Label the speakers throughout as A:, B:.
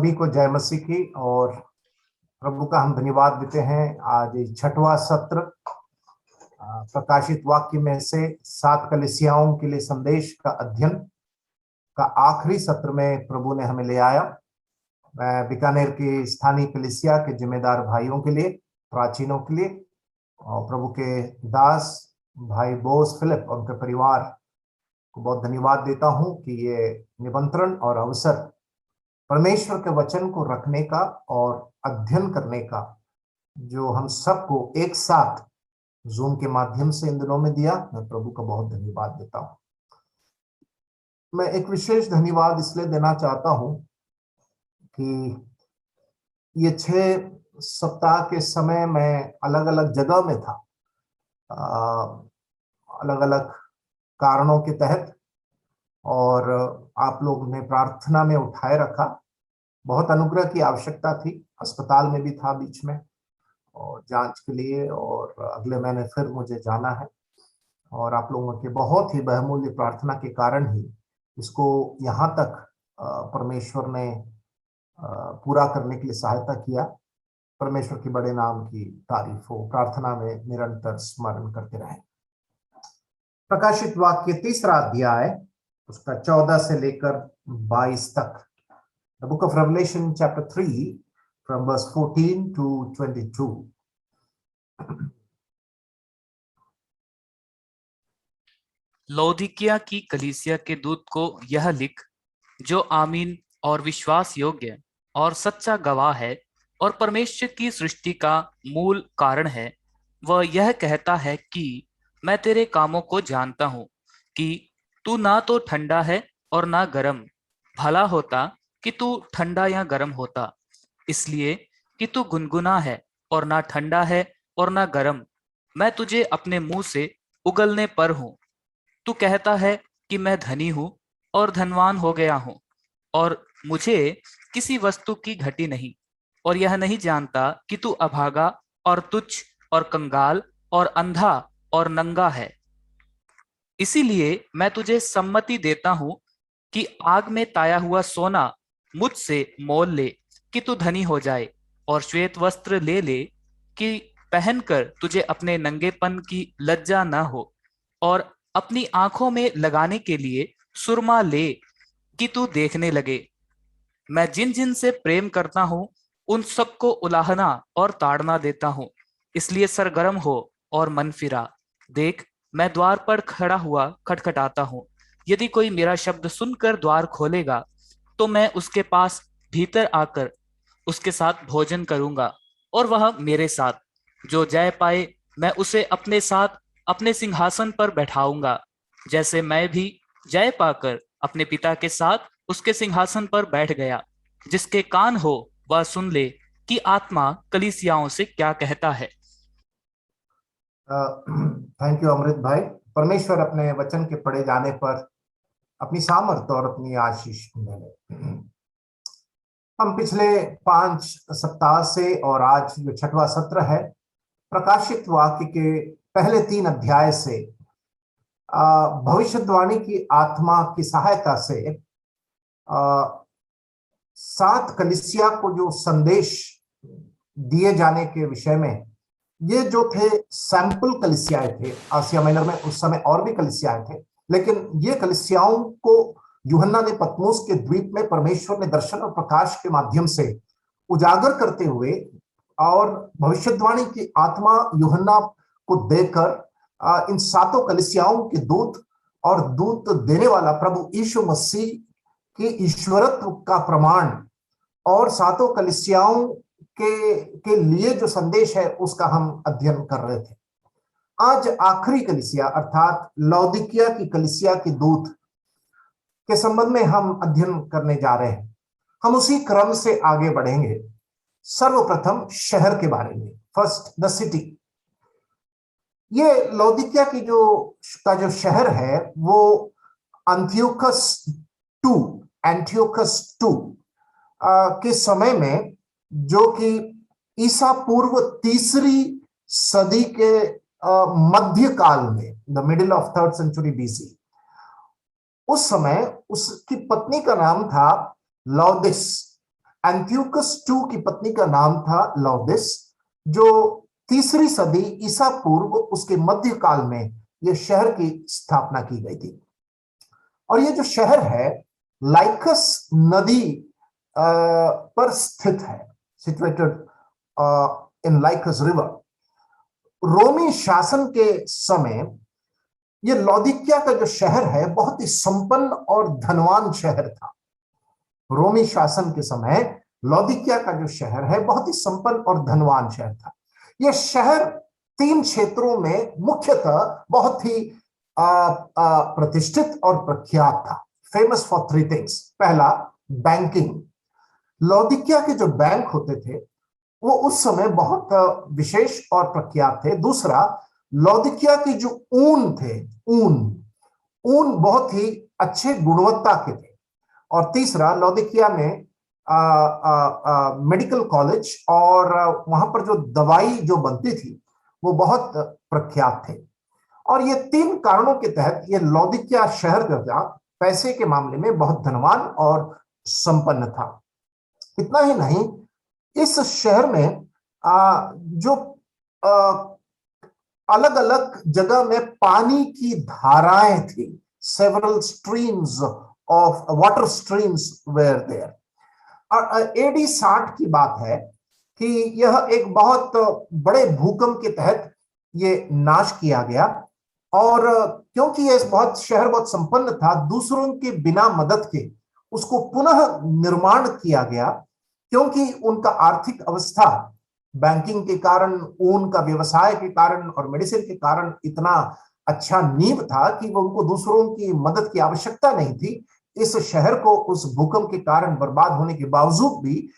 A: सभी को जय मसीह की। और प्रभु का हम धन्यवाद देते हैं। आज 6वां सत्र प्रकाशित वाक्य में से 7 कलीसियाओं के लिए संदेश का अध्ययन का आखिरी सत्र में प्रभु ने हमें ले आया। मैं बीकानेर की स्थानीय कलीसिया के जिम्मेदार भाइयों के लिए, प्राचीनों के लिए और प्रभु के दास भाई बोस फिलिप और उनके परिवार को बहुत धन्यवाद देता हूं कि ये निमंत्रण और अवसर परमेश्वर के वचन को रखने का और अध्ययन करने का जो हम सबको एक साथ जूम के माध्यम से इन दिनों में दिया, मैं प्रभु का बहुत धन्यवाद देता हूं। मैं एक विशेष धन्यवाद इसलिए देना चाहता हूं कि ये 6 सप्ताह के समय मैं अलग अलग जगह में था, अलग अलग कारणों के तहत, और आप लोग ने प्रार्थना में उठाए रखा। बहुत अनुग्रह की आवश्यकता थी। अस्पताल में भी था बीच में और जांच के लिए, और अगले महीने फिर मुझे जाना है। और आप लोगों के बहुत ही बहुमूल्य प्रार्थना के कारण ही इसको यहाँ तक परमेश्वर ने पूरा करने के लिए सहायता किया। परमेश्वर के बड़े नाम की तारीफ हो। प्रार्थना में निरंतर स्मरण करते रहे। प्रकाशित वाक्य 3रा अध्याय, उसका 14 से लेकर 22 तक। The book of Revelation chapter 3 from verse 14 to 22.
B: लौदीकिया की कलीसिया के दूत को यह लिख, जो आमीन और विश्वास योग्य और सच्चा गवाह है और परमेश्वर की सृष्टि का मूल कारण है, वह यह कहता है कि मैं तेरे कामों को जानता हूं कि तू ना तो ठंडा है और ना गर्म। भला होता कि तू ठंडा या गर्म होता, इसलिए कि तू गुनगुना है और ना ठंडा है और ना गर्म। मैं तुझे अपने मुंह से उगलने पर हूं। तू कहता है कि मैं धनी हूं और धनवान हो गया हूं और मुझे किसी वस्तु की घटी नहीं, और यह नहीं जानता कि तू अभागा और तुच्छ और कंगाल और अंधा और नंगा है। इसीलिए मैं तुझे सम्मति देता हूं कि आग में ताया हुआ सोना मुझसे मोल ले कि तू धनी हो जाए, और श्वेत वस्त्र ले ले कि पहनकर तुझे अपने नंगेपन की लज्जा न हो, और अपनी आंखों में लगाने के लिए सुरमा ले कि तू देखने लगे। मैं जिन जिन से प्रेम करता हूं उन सबको उलाहना और ताड़ना देता हूं। इसलिए सरगर्म हो और मन फिरा। देख, मैं द्वार पर खड़ा हुआ खटखटाता हूं। यदि कोई मेरा शब्द सुनकर द्वार खोलेगा तो मैं उसके पास भीतर आकर उसके साथ भोजन करूंगा और वह मेरे साथ। जो जय पाए मैं उसे अपने साथ अपने सिंहासन पर बैठाऊंगा, जैसे मैं भी जय पाकर अपने पिता के साथ उसके सिंहासन पर बैठ गया। जिसके कान हो वह सुन ले कि आत्मा कलीसियाओं से क्या कहता है।
A: थैंक यू अमृत भाई। परमेश्वर अपने वचन के पढ़े जाने पर अपनी सामर्थ और अपनी आशीष मिले। हम पिछले 5 सप्ताह से और आज जो 6वां सत्र है, प्रकाशित वाक्य के पहले 3 अध्याय से भविष्यवाणी की आत्मा की सहायता से 7 कलीसिया को जो संदेश दिए जाने के विषय में, ये जो थे सैंपल कलीसियाएं थे आसिया माइनर में। उस समय और भी कलीसियाएं थे, लेकिन ये कलीसियाओं को यूहन्ना ने पतमोस के द्वीप में परमेश्वर ने दर्शन और प्रकाश के माध्यम से उजागर करते हुए और भविष्यवाणी की आत्मा यूहन्ना को देकर इन 7 कलीसियाओं के दूत और दूत देने वाला प्रभु यीशु मसीह के ईश्वरत्व का प्रमाण और 7 कलीसियाओं के लिए जो संदेश है उसका हम अध्ययन कर रहे थे। आज आखिरी कलीसिया अर्थात लौदीकिया की कलीसिया के दूत के संबंध में हम अध्ययन करने जा रहे हैं। हम उसी क्रम से आगे बढ़ेंगे। सर्वप्रथम शहर के बारे में, फर्स्ट द सिटी। ये लौदीकिया की जो शहर है वो एंटियोकस टू के समय में, जो कि ईसा पूर्व 3री सदी के मध्य काल में, the middle of 3rd century BC, उस समय उसकी पत्नी का नाम था लौदिस। एंथियोकस II की पत्नी का नाम था लौदिस, जो 3री सदी ईसा पूर्व उसके मध्यकाल में यह शहर की स्थापना की गई थी। और ये जो शहर है लाइकस नदी पर स्थित है, सिचुएटेड इन लाइकस रिवर। रोमी शासन के समय ये लौदीकिया का जो शहर है बहुत ही संपन्न और धनवान शहर था। रोमी शासन के समय लौदीकिया का जो शहर है बहुत ही संपन्न और धनवान शहर था। यह शहर 3 क्षेत्रों में मुख्यतः बहुत ही प्रतिष्ठित और प्रख्यात था। Famous for 3 things. पहला, बैंकिंग। लौदीकिया के जो बैंक होते थे वो उस समय बहुत विशेष और प्रख्यात थे। दूसरा, लौदीकिया की जो ऊन थे, ऊन बहुत ही अच्छे गुणवत्ता के थे। और तीसरा, लौदीकिया में मेडिकल कॉलेज और वहां पर जो दवाई जो बनती थी वो बहुत प्रख्यात थे। और ये 3 कारणों के तहत ये लौदीकिया शहर जो था पैसे के मामले में बहुत धनवान और संपन्न था। इतना ही नहीं, इस शहर में जो अलग अलग जगह में पानी की धाराएं थी, several streams of water streams were there. और AD 60 की बात है कि यह एक बहुत बड़े भूकंप के तहत ये नाश किया गया। और क्योंकि यह शहर बहुत संपन्न था, दूसरों के बिना मदद के उसको पुनः निर्माण किया गया, क्योंकि उनका आर्थिक अवस्था बैंकिंग के कारण, ऊन का व्यवसाय के कारण और मेडिसिन के कारण इतना अच्छा नींव था कि वो उनको दूसरों की मदद की आवश्यकता नहीं थी। इस शहर को उस भूकंप के कारण बर्बाद होने के बावजूद भी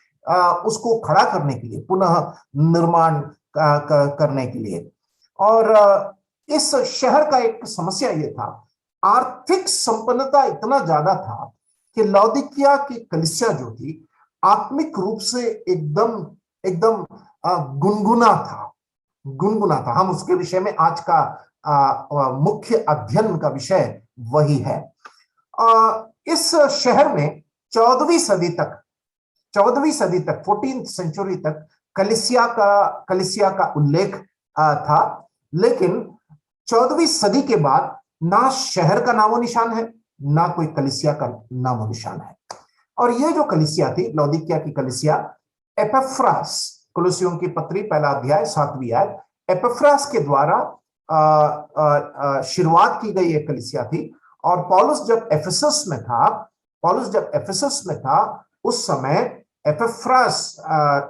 A: उसको खड़ा करने के लिए, पुनः निर्माण करने के लिए। और इस शहर का एक समस्या ये था, आर्थिक संपन्नता इतना ज्यादा था कि लौदीकिया की कलीसिया जो थी आत्मिक रूप से एकदम गुनगुना था। हम उसके विषय में आज का मुख्य अध्ययन का विषय वही है। इस शहर में 14वीं सदी तक 14th सेंचुरी तक कलीसिया का उल्लेख था। लेकिन 14वीं सदी के बाद ना शहर का नामो निशान है, ना कोई कलीसिया का नामो निशान है। और ये जो कलीसिया थी, लौदीकिया की कलीसिया, एपिफ्रास, कुलुसियों की पत्री 1 अध्याय 7वीं आयत, एपिफ्रास के द्वारा शुरुआत की गई एक कलीसिया थी। और पौलुस जब एफेसस में था उस समय एपिफ्रास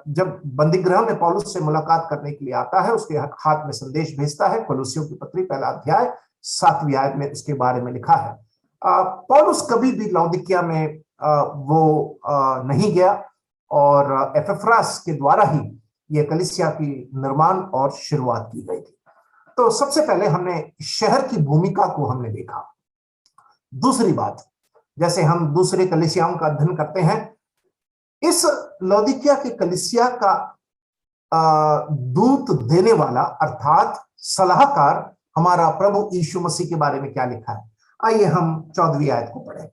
A: जब बंदीगृह में पौलुस से मुलाकात करने के लिए आता है, उसके हाथ में संदेश भेजता है। कुलुसियों की पत्री 1 अध्याय 7वीं आयत में इसके बारे में लिखा है। पौलुस कभी भी लौदीकिया में वो नहीं गया और एपिफ्रास के द्वारा ही ये कलीसिया की निर्माण और शुरुआत की गई थी। तो सबसे पहले हमने शहर की भूमिका को हमने देखा। दूसरी बात, जैसे हम दूसरे कलीसियाओं का अध्ययन करते हैं, इस लौदीकिया की कलीसिया का दूत देने वाला अर्थात सलाहकार हमारा प्रभु यीशु मसीह के बारे में क्या लिखा है। आइए हम 14वीं आयत को पढ़ें।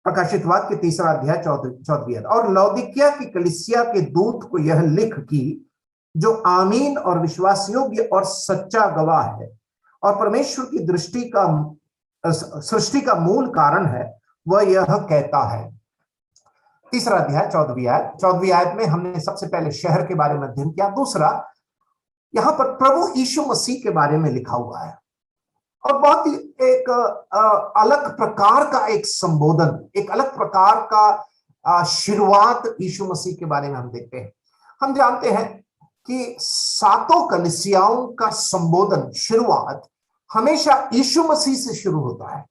A: प्रकाशित वाक्य 3 अध्याय 14वीं आयत। और लौदीकिया की कलीसिया के दूत को यह लिख कि जो आमीन और विश्वास योग्य और सच्चा गवाह है और परमेश्वर की सृष्टि का मूल कारण है, वह यह कहता है। 3 अध्याय 14वीं आयत में हमने सबसे पहले शहर के बारे में अध्ययन किया। दूसरा, यहां पर प्रभु यीशु मसीह के बारे में लिखा हुआ है और बहुत ही एक अलग प्रकार का एक संबोधन, एक अलग प्रकार का शुरुआत यीशु मसीह के बारे में हम देखते हैं। हम जानते हैं कि 7 कलीसियाओं का संबोधन, शुरुआत हमेशा यीशु मसीह से शुरू होता है।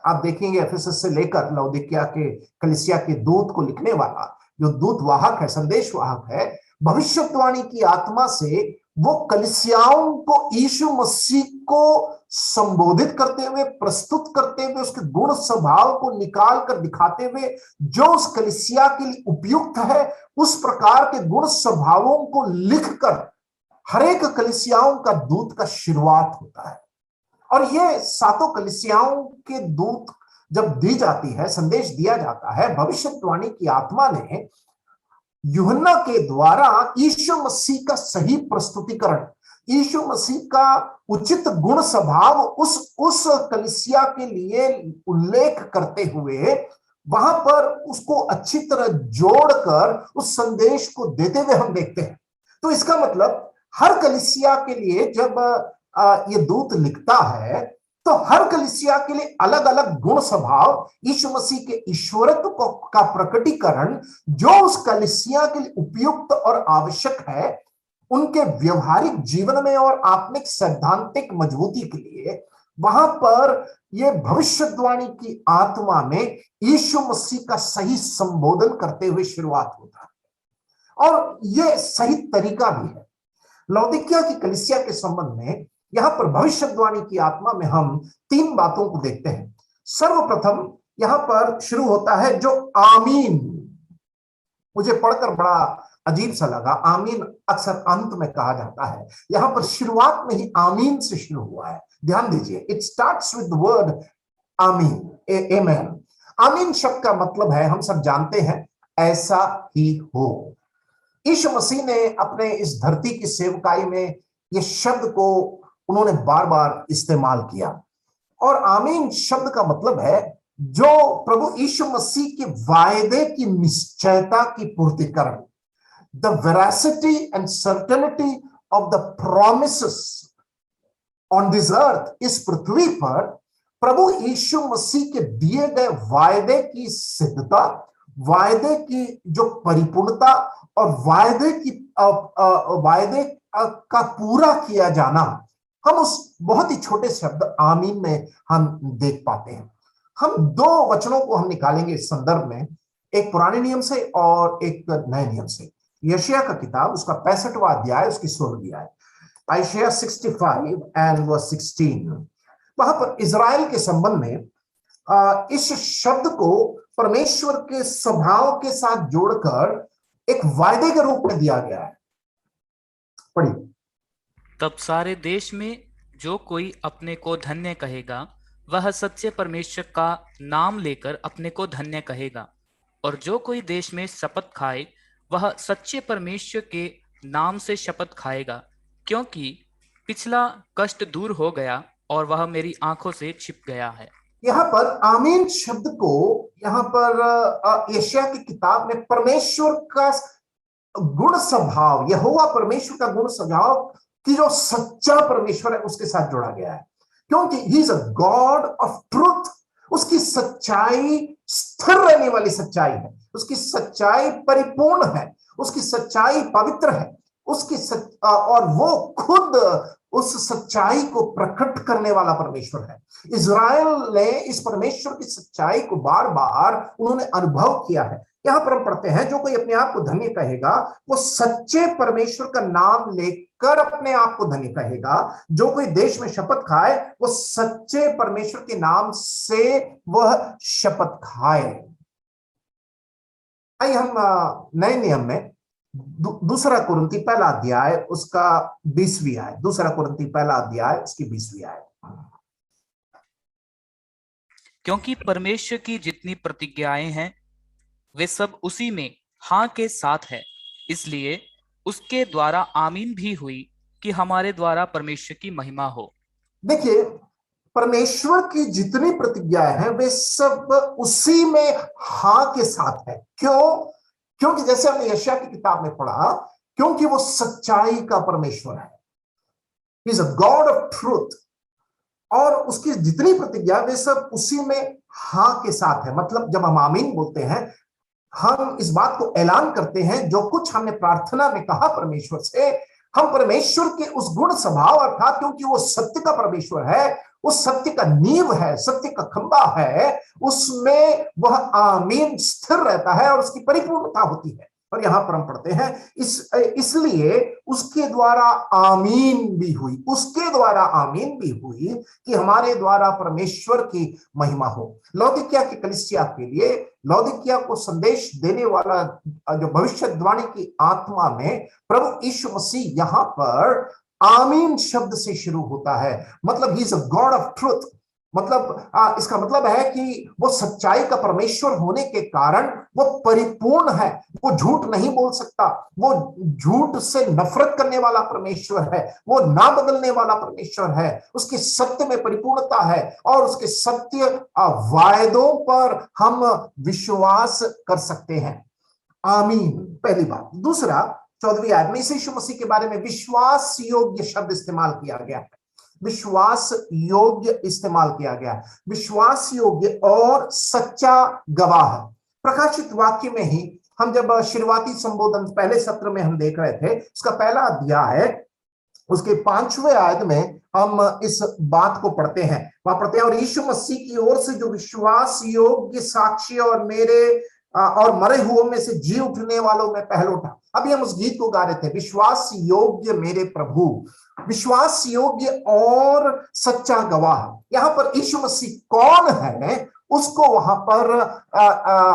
A: आप देखेंगे एफेसस से लेकर लौदीकिया के कलीसिया के दूत को लिखने वाला जो दूतवाहक है, संदेशवाहक है, भविष्यवाणी की आत्मा से वो कलीसियाओं को यीशु मसीह को संबोधित करते हुए, प्रस्तुत करते हुए, उसके गुण स्वभाव को निकाल कर दिखाते हुए, जो उस कलीसिया के लिए उपयुक्त है उस प्रकार के गुण स्वभावों को लिखकर हर एक कलीसियाओं का दूत का शुरुआत होता है। और ये 7 कलीसियाओं के दूत जब दी जाती है, संदेश दिया जाता है, भविष्यवाणी की आत्मा ने यूहन्ना के द्वारा यीशु मसीह का सही प्रस्तुतिकरण, यीशु मसीह का उचित गुण स्वभाव उस कलीसिया के लिए उल्लेख करते हुए वहां पर उसको अच्छी तरह जोड़कर उस संदेश को देते हुए हम देखते हैं। तो इसका मतलब हर कलीसिया के लिए जब ये दूत लिखता है तो हर कलीसिया के लिए अलग अलग गुण स्वभाव, यीशु मसीह के ईश्वरत्व का प्रकटीकरण जो उस कलीसिया के लिए उपयुक्त और आवश्यक है, उनके व्यवहारिक जीवन में और आत्मिक सैद्धांतिक मजबूती के लिए वहां पर ये भविष्यवाणी की आत्मा में यीशु मसीह का सही संबोधन करते हुए शुरुआत होता है। और ये सही तरीका भी है। लौदीकिया की कलीसिया के संबंध में यहां पर भविष्यवाणी की आत्मा में हम 3 बातों को देखते हैं। सर्वप्रथम यहां पर शुरू होता है जो आमीन। मुझे पढ़कर बड़ा अजीब सा लगा। आमीन अक्सर अंत में कहा जाता है, यहां पर शुरुआत में ही आमीन से शुरू हुआ है। ध्यान दीजिए, it starts with the word आमीन, आमेन। आमीन शब्द का मतलब है, हम सब जानते हैं, ऐसा ही हो। यीशु मसीह ने अपने इस धरती की सेवकाई में यह शब्द को उन्होंने बार बार इस्तेमाल किया। और आमीन शब्द का मतलब है जो प्रभु यीशु मसीह के वायदे की निश्चयता की पूर्तिकरण, the veracity and certainty of the promises on this earth, इस पृथ्वी पर प्रभु यीशु मसीह के दिए गए वायदे की सिद्धता, वायदे की जो परिपूर्णता और वायदे का पूरा किया जाना, हम उस बहुत ही छोटे शब्द आमीन में हम देख पाते हैं। हम 2 वचनों को हम निकालेंगे इस संदर्भ में, एक पुराने नियम से और एक नए नियम से। यशायाह का किताब, उसका 65वां अध्याय, उसकी 16वीं आयत, आयशायाह 65 एंड वर्स 16। वहां पर इजराइल के संबंध में इस शब्द को परमेश्वर के स्वभाव के साथ जोड़कर एक वायदे के रूप में दिया गया है। पढ़िए।
B: तब सारे देश में जो कोई अपने को धन्य कहेगा वह सच्चे परमेश्वर का नाम लेकर अपने को धन्य कहेगा, और जो कोई देश में शपथ खाए वह सच्चे परमेश्वर के नाम से शपथ खाएगा, क्योंकि पिछला कष्ट दूर हो गया और वह मेरी आंखों से छिप गया है।
A: यहाँ पर आमीन शब्द को यहाँ पर यशायाह की किताब में परमेश्वर का गुण स्वभाव, यहोवा परमेश्वर का गुण स्वभाव कि जो सच्चा परमेश्वर है उसके साथ जोड़ा गया है, क्योंकि he is a God of truth. उसकी सच्चाई स्थिर रहने वाली सच्चाई है, उसकी सच्चाई परिपूर्ण है, उसकी सच्चाई पवित्र है, और वो खुद उस सच्चाई को प्रकट करने वाला परमेश्वर है। इज़राइल ने इस परमेश्वर की सच्चाई को बार बार उन्होंने अनुभव किया है। यहां पर हम पढ़ते हैं, जो कोई अपने आप को धन्य कहेगा वो सच्चे परमेश्वर का नाम लेकर अपने आप को धन्य कहेगा। जो कोई देश में शपथ खाए वो सच्चे परमेश्वर के नाम से वह शपथ खाए। आइए हम नए नियम में दूसरा कुरिन्ती पहला अध्याय उसका 20वीं आयत, दूसरा कुरिन्ती पहला अध्याय उसकी 20वीं आयत।
B: क्योंकि परमेश्वर की जितनी प्रतिज्ञाएं हैं वे सब उसी में हाँ के साथ है, इसलिए उसके द्वारा आमीन भी हुई कि हमारे द्वारा परमेश्वर की महिमा हो।
A: देखिए, परमेश्वर की जितनी प्रतिज्ञाएं हैं वे सब उसी में हाँ के साथ है। क्यों? क्योंकि जैसे हमने यशायाह की किताब में पढ़ा, क्योंकि वो सच्चाई का परमेश्वर है, he is a God of truth, और उसकी जितनी प्रतिज्ञा वे सब उसी में हाँ के साथ है। मतलब जब हम आमीन बोलते हैं, हम इस बात को ऐलान करते हैं जो कुछ हमने प्रार्थना में कहा परमेश्वर से, हम परमेश्वर के उस गुण स्वभाव अर्थात क्योंकि वो सत्य का परमेश्वर है, उस सत्य का नींव है, सत्य का खंबा है, उसमें वह आमीन स्थिर रहता है और उसकी परिपूर्णता होती है। और यहां पर हम पढ़ते हैं इसलिए उसके द्वारा आमीन भी हुई, उसके द्वारा आमीन भी हुई कि हमारे द्वारा परमेश्वर की महिमा हो। लौदीकिया की कलीसिया के लिए, लौदीकिया को संदेश देने वाला जो भविष्यवाणी की आत्मा में प्रभु यीशु मसीह यहां पर आमीन शब्द से शुरू होता है। मतलब he is a God of truth, मतलब इसका मतलब है कि वो सच्चाई का परमेश्वर होने के कारण वो परिपूर्ण है, वो झूठ नहीं बोल सकता, वो झूठ से नफरत करने वाला परमेश्वर है, वो ना बदलने वाला परमेश्वर है, उसके सत्य में परिपूर्णता है और उसके सत्य वायदों पर हम विश्वास कर सकते हैं। आमीन, पहली बात। दूसरा, 14वीं आयत में यीशु मसीह के बारे में विश्वास योग्य शब्द इस्तेमाल किया गया है। विश्वास योग्य इस्तेमाल किया गया, विश्वास योग्य और सच्चा गवाह। प्रकाशित वाक्य में ही हम जब शुरुआती संबोधन पहले सत्र में हम देख रहे थे, उसका पहला अध्याय है, उसके 5वें आयत में हम इस बात को पढ़ते हैं। वहां पढ़ते हैं, और यीशु मसीह की ओर से जो विश्वास योग्य साक्षी और मेरे और मरे हुओं में से जी उठने वालों में पहलोठा। अभी हम उस गीत को गा रहे थे, विश्वास योग्य मेरे प्रभु, विश्वास योग्य और सच्चा गवाह। यहां पर यीशु मसीह कौन है उसको वहां पर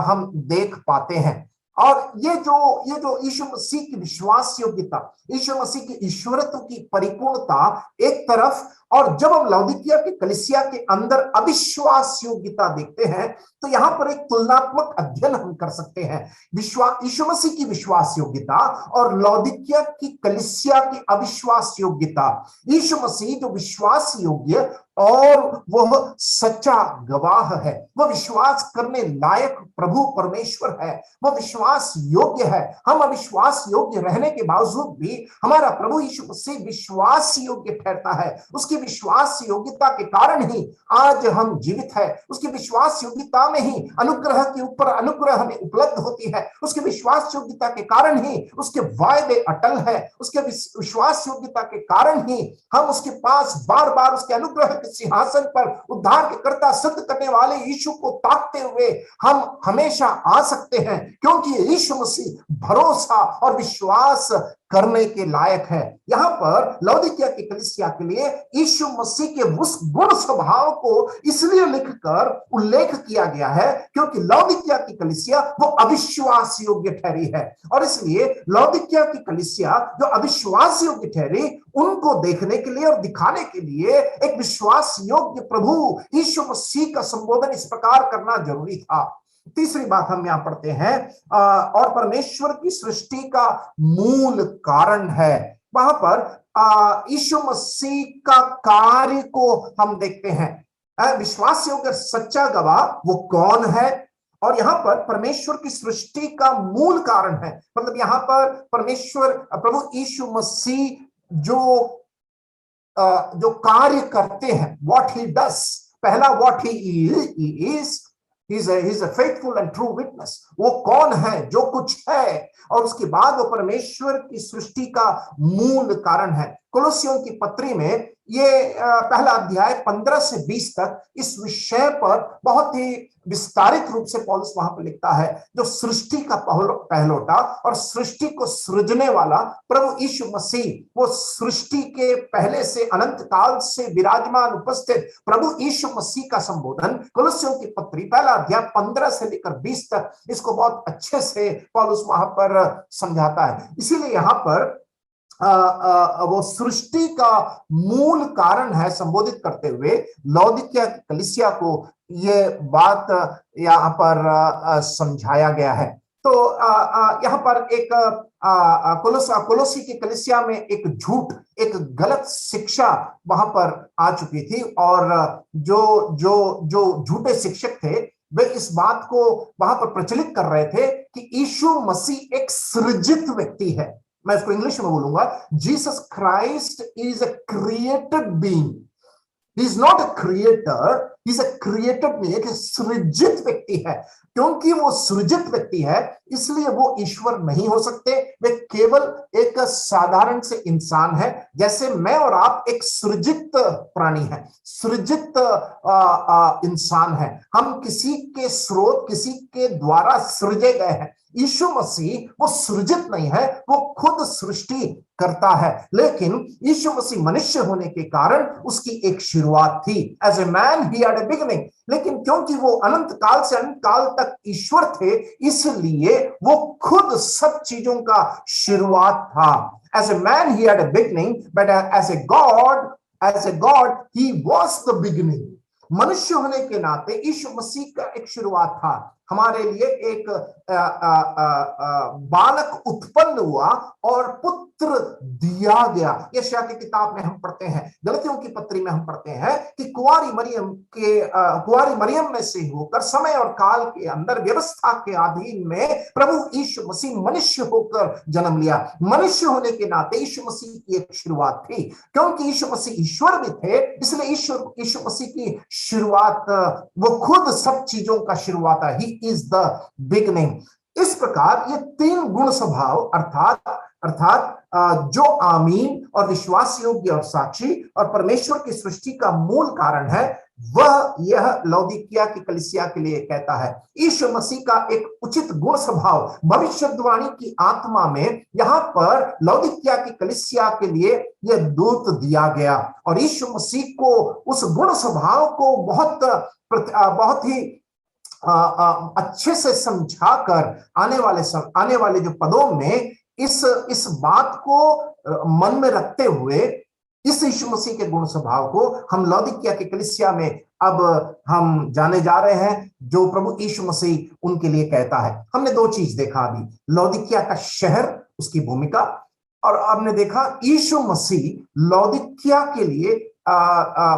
A: हम देख पाते हैं। और ये जो यीशु मसीह की विश्वास योग्यता, यीशु मसीह की ईश्वरत्व की परिपूर्णता एक तरफ, और जब हम लौदीकिया की कलीसिया के अंदर अविश्वास योग्यता देखते हैं, तो यहां पर एक तुलनात्मक अध्ययन हम कर सकते हैं। यीशु मसीह की विश्वास योग्यता और लौदीकिया की कलीसिया की अविश्वास योग्यता। यीशु मसीह जो विश्वास योग्य और वह सच्चा गवाह है, वह विश्वास करने लायक प्रभु परमेश्वर है, वह विश्वास योग्य है। हम अविश्वास योग्य रहने के बावजूद भी हमारा प्रभु यीशु मसीह विश्वास योग्य ठहरता है। उसकी विश्वास योग्यता के कारण ही आज हम जीवित है। उसकी विश्वास योग्यता में ही अनुग्रह के ऊपर अनुग्रह हमें उपलब्ध होती है। उसकी विश्वास योग्यता के कारण ही उसके वायदे अटल है। उसके विश्वास योग्यता के कारण ही हम उसके पास बार बार उसके अनुग्रह के सिंहासन पर उद्धार के कर्ता सिद्ध करने वाले यीशु को ताकते हुए हम हमेशा आ सकते हैं, क्योंकि यीशु मसीह भरोसा और विश्वास करने के लायक है। यहां पर लौदीकिया की कलीसिया के लिए यीशु मसीह के उस गुण स्वभाव को इसलिए लिखकर उल्लेख किया गया है क्योंकि लौदीकिया की कलीसिया वो अविश्वास योग्य ठहरी है, और इसलिए लौदीकिया की कलीसिया जो अविश्वास योग्य ठहरी, उनको देखने के लिए और दिखाने के लिए एक विश्वास योग्य प्रभु यीशु मसीह का संबोधन इस प्रकार करना जरूरी था। तीसरी बात हम यहां पढ़ते हैं, और परमेश्वर की सृष्टि का मूल कारण है। वहां पर यीशु मसीह का कार्य को हम देखते हैं। विश्वास योग्य सच्चा गवाह वो कौन है, और यहां पर परमेश्वर की सृष्टि का मूल कारण है। मतलब यहां पर परमेश्वर प्रभु यीशु मसीह जो कार्य करते हैं, व्हाट ही डस, पहला what he is, he's a faithful and true witness। वो कौन है, जो कुछ है, और उसके बाद वो परमेश्वर की सृष्टि का मूल कारण है। कोलोसियों की पत्री में ये पहला अध्याय 15 से 20 तक इस विषय पर बहुत ही विस्तारित रूप से पौलुस वहां पर लिखता है। जो सृष्टि का पहलोटा और सृष्टि को सृजने वाला प्रभु यीशु मसीह, वो सृष्टि के पहले से अनंत काल से विराजमान उपस्थित प्रभु यीशु मसीह का संबोधन कोलोसियों की पत्री पहला अध्याय 15 से लेकर 20 तक इसको बहुत अच्छे से पौलुस वहां पर समझाता है। इसीलिए यहाँ पर वो सृष्टि का मूल कारण है संबोधित करते हुए लौदीकिया की कलीसिया को ये बात यहाँ पर समझाया गया है। तो यहाँ पर एक कोलोसी की कलीसिया में एक झूठ, एक गलत शिक्षा वहां पर आ चुकी थी, और जो झूठे शिक्षक थे वे इस बात को वहां पर प्रचलित कर रहे थे कि यीशु मसीह एक सृजित व्यक्ति है। मैं इसको इंग्लिश में बोलूंगा, Jesus Christ is a created being. He is not a creator, he is a created being, एक सृजित व्यक्ति है। क्योंकि वो सृजित व्यक्ति है इसलिए वो ईश्वर नहीं हो सकते, वे केवल एक साधारण से इंसान है। जैसे मैं और आप एक सृजित प्राणी है, सृजित इंसान है, हम किसी के स्रोत, किसी के द्वारा सृजे गए हैं। यीशु मसीह वो सृजित नहीं है, वो खुद सृष्टि करता है, लेकिन यीशु मसीह मनुष्य होने के कारण उसकी एक शुरुआत थी। As a man he had a beginning, लेकिन क्योंकि वो अनंत काल से अनंत काल तक ईश्वर थे, इसलिए वो खुद सब चीजों का शुरुआत था। As a man he had a beginning, but as a god he was the beginning। मनुष्य होने के नाते यीशु मसीह का एक शुरुआत था। हमारे लिए एक बालक उत्पन्न हुआ और पुत्र दिया गया। यशायाह की किताब में हम पढ़ते हैं, गलतियों की पत्री में हम पढ़ते हैं कि कुंवारी मरियम में से होकर समय और काल के अंदर व्यवस्था के अधीन में प्रभु यीशु मसीह मनुष्य होकर जन्म लिया। मनुष्य होने के नाते यीशु मसीह की एक शुरुआत थी। क्योंकि यीशु मसीह ईश्वर भी थे, इसलिए यीशु मसीह की शुरुआत, वो खुद सब चीजों का शुरुआत है। He is the beginning. इस प्रकार ये तीन गुण स्वभाव अर्थात जो आमीन और विश्वास योग्य और साक्षी और परमेश्वर की सृष्टि का मूल कारण है, वह यह लौदीकिया की कलीसिया के लिए कहता है। यीशु मसीह का एक उचित गुण स्वभाव भविष्यवाणी की आत्मा में यहां पर लौदीकिया की कलीसिया के लिए यह दूत दिया गया, और यीशु मसीह को उस गुण स्वभाव को बहुत ही अच्छे से समझाकर आने वाले जो पदों में इस बात को मन में रखते हुए इस यीशु मसीह के गुण स्वभाव को हम लौदीकिया की कलीसिया में अब हम जाने जा रहे हैं, जो प्रभु यीशु मसीह उनके लिए कहता है। हमने दो चीज देखा अभी, लौदीकिया का शहर, उसकी भूमिका, और हमने देखा यीशु मसीह लौदीकिया के लिए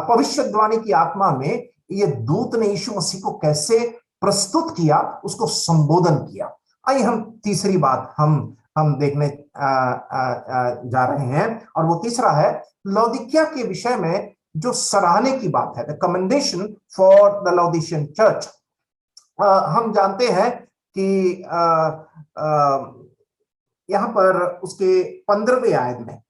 A: भविष्यवाणी की आत्मा में ये दूत ने यीशु मसीह को कैसे प्रस्तुत किया, उसको संबोधन किया। आइए हम तीसरी बात हम देखने जा रहे हैं, और वो तीसरा है लौदीकिया के विषय में जो सराहने की बात है, the commendation for the Laodicean church. हम जानते हैं कि यहां पर उसके 15वें आयत में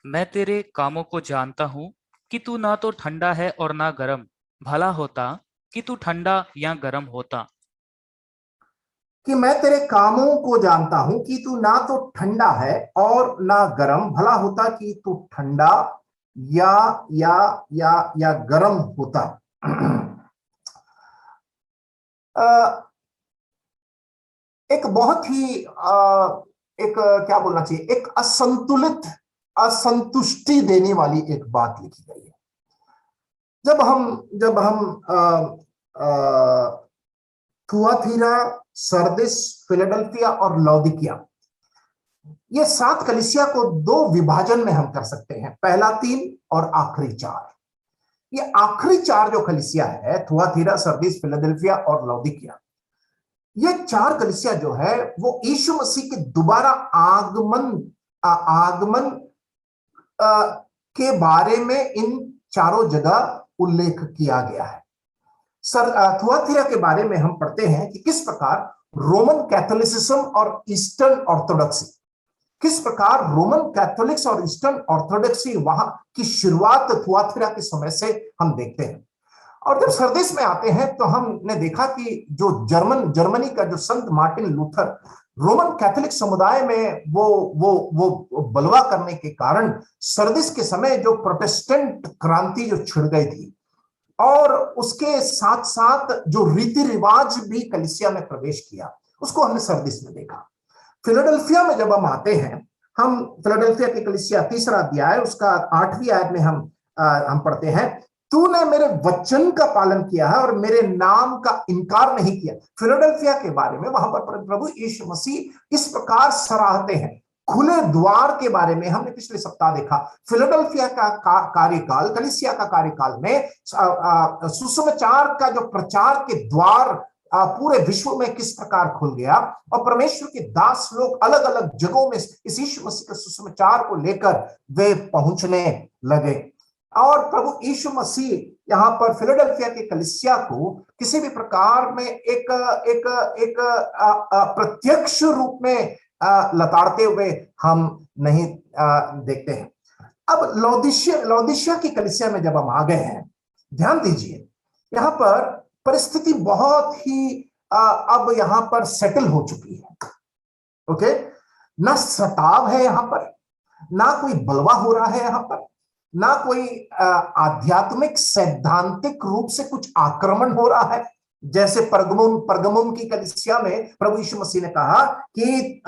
B: मैं तेरे कामों को जानता हूं कि तू ना तो ठंडा है और ना गर्म, भला होता कि तू ठंडा या गर्म होता।
A: कि मैं तेरे कामों को जानता हूं कि तू ना तो ठंडा है और ना गर्म, भला होता कि तू ठंडा या गर्म होता। एक बहुत ही एक क्या बोलना चाहिए, एक असंतुष्टि देने वाली एक बात लिखी गई है। जब हम थुआतीरा, सरदिस, फिलाडेल्फिया और लौदीकिया, ये 7 कलीसिया को 2 विभाजन में हम कर सकते हैं, पहला 3 और आखिरी 4। ये आखिरी 4 जो कलीसिया है, थुआतीरा, सरदिस, फिलाडेल्फिया और लौदीकिया, ये 4 कलीसिया जो है वो यीशु मसीह के दोबारा आगमन के बारे में इन चारों जगह उल्लेख किया गया है। थुआतीरा के बारे में हम पढ़ते हैं कि किस प्रकार रोमन कैथोलिसिज्म और ईस्टर्न ऑर्थोडॉक्सी, किस प्रकार रोमन कैथोलिक्स और ईस्टर्न ऑर्थोडॉक्सी वहां की शुरुआत थुआतीरा के समय से हम देखते हैं। और जब सरदेश में आते हैं तो हमने देखा कि जो जर्मनी का जो संत मार्टिन लूथर रोमन कैथोलिक समुदाय में वो बलवा करने के कारण सरदिस के समय जो प्रोटेस्टेंट क्रांति जो छिड़ गई थी, और उसके साथ साथ जो रीति रिवाज भी कलीसिया में प्रवेश किया, उसको हमने सरदिस में देखा। फिलाडेल्फिया में जब हम आते हैं, हम फिलाडेल्फिया की कलीसिया 3रा अध्याय उसका 8वीं आयत में हम पढ़ते हैं, तूने मेरे वचन का पालन किया है और मेरे नाम का इनकार नहीं किया। फिलाडेल्फिया के बारे में वहां पर प्रभु यीशु मसीह इस प्रकार सराहते हैं। खुले द्वार के बारे में हमने पिछले सप्ताह देखा। फिलाडेल्फिया का कार्यकाल, कलीसिया का कार्यकाल में सुसमाचार का जो प्रचार के द्वार पूरे विश्व में किस प्रकार खुल गया, और परमेश्वर के दास लोग अलग अलग जगहों में इस यीशु मसीह के सुसमाचार को लेकर वे पहुंचने लगे। और प्रभु यीशु मसीह यहां पर फिलाडेल्फिया के कलीसिया को किसी भी प्रकार में एक प्रत्यक्ष रूप में लताड़ते हुए हम नहीं देखते हैं। अब लौदीशिया की कलीसिया में जब हम आ गए हैं, ध्यान दीजिए, यहां पर परिस्थिति बहुत ही अब यहां पर सेटल हो चुकी है। ओके, ना सताव है यहां पर, ना कोई बलवा हो रहा है यहां पर, ना कोई आध्यात्मिक सैद्धांतिक रूप से कुछ आक्रमण हो रहा है। जैसे परगमुम की कलीसिया में प्रभु यीशु मसीह ने कहा कि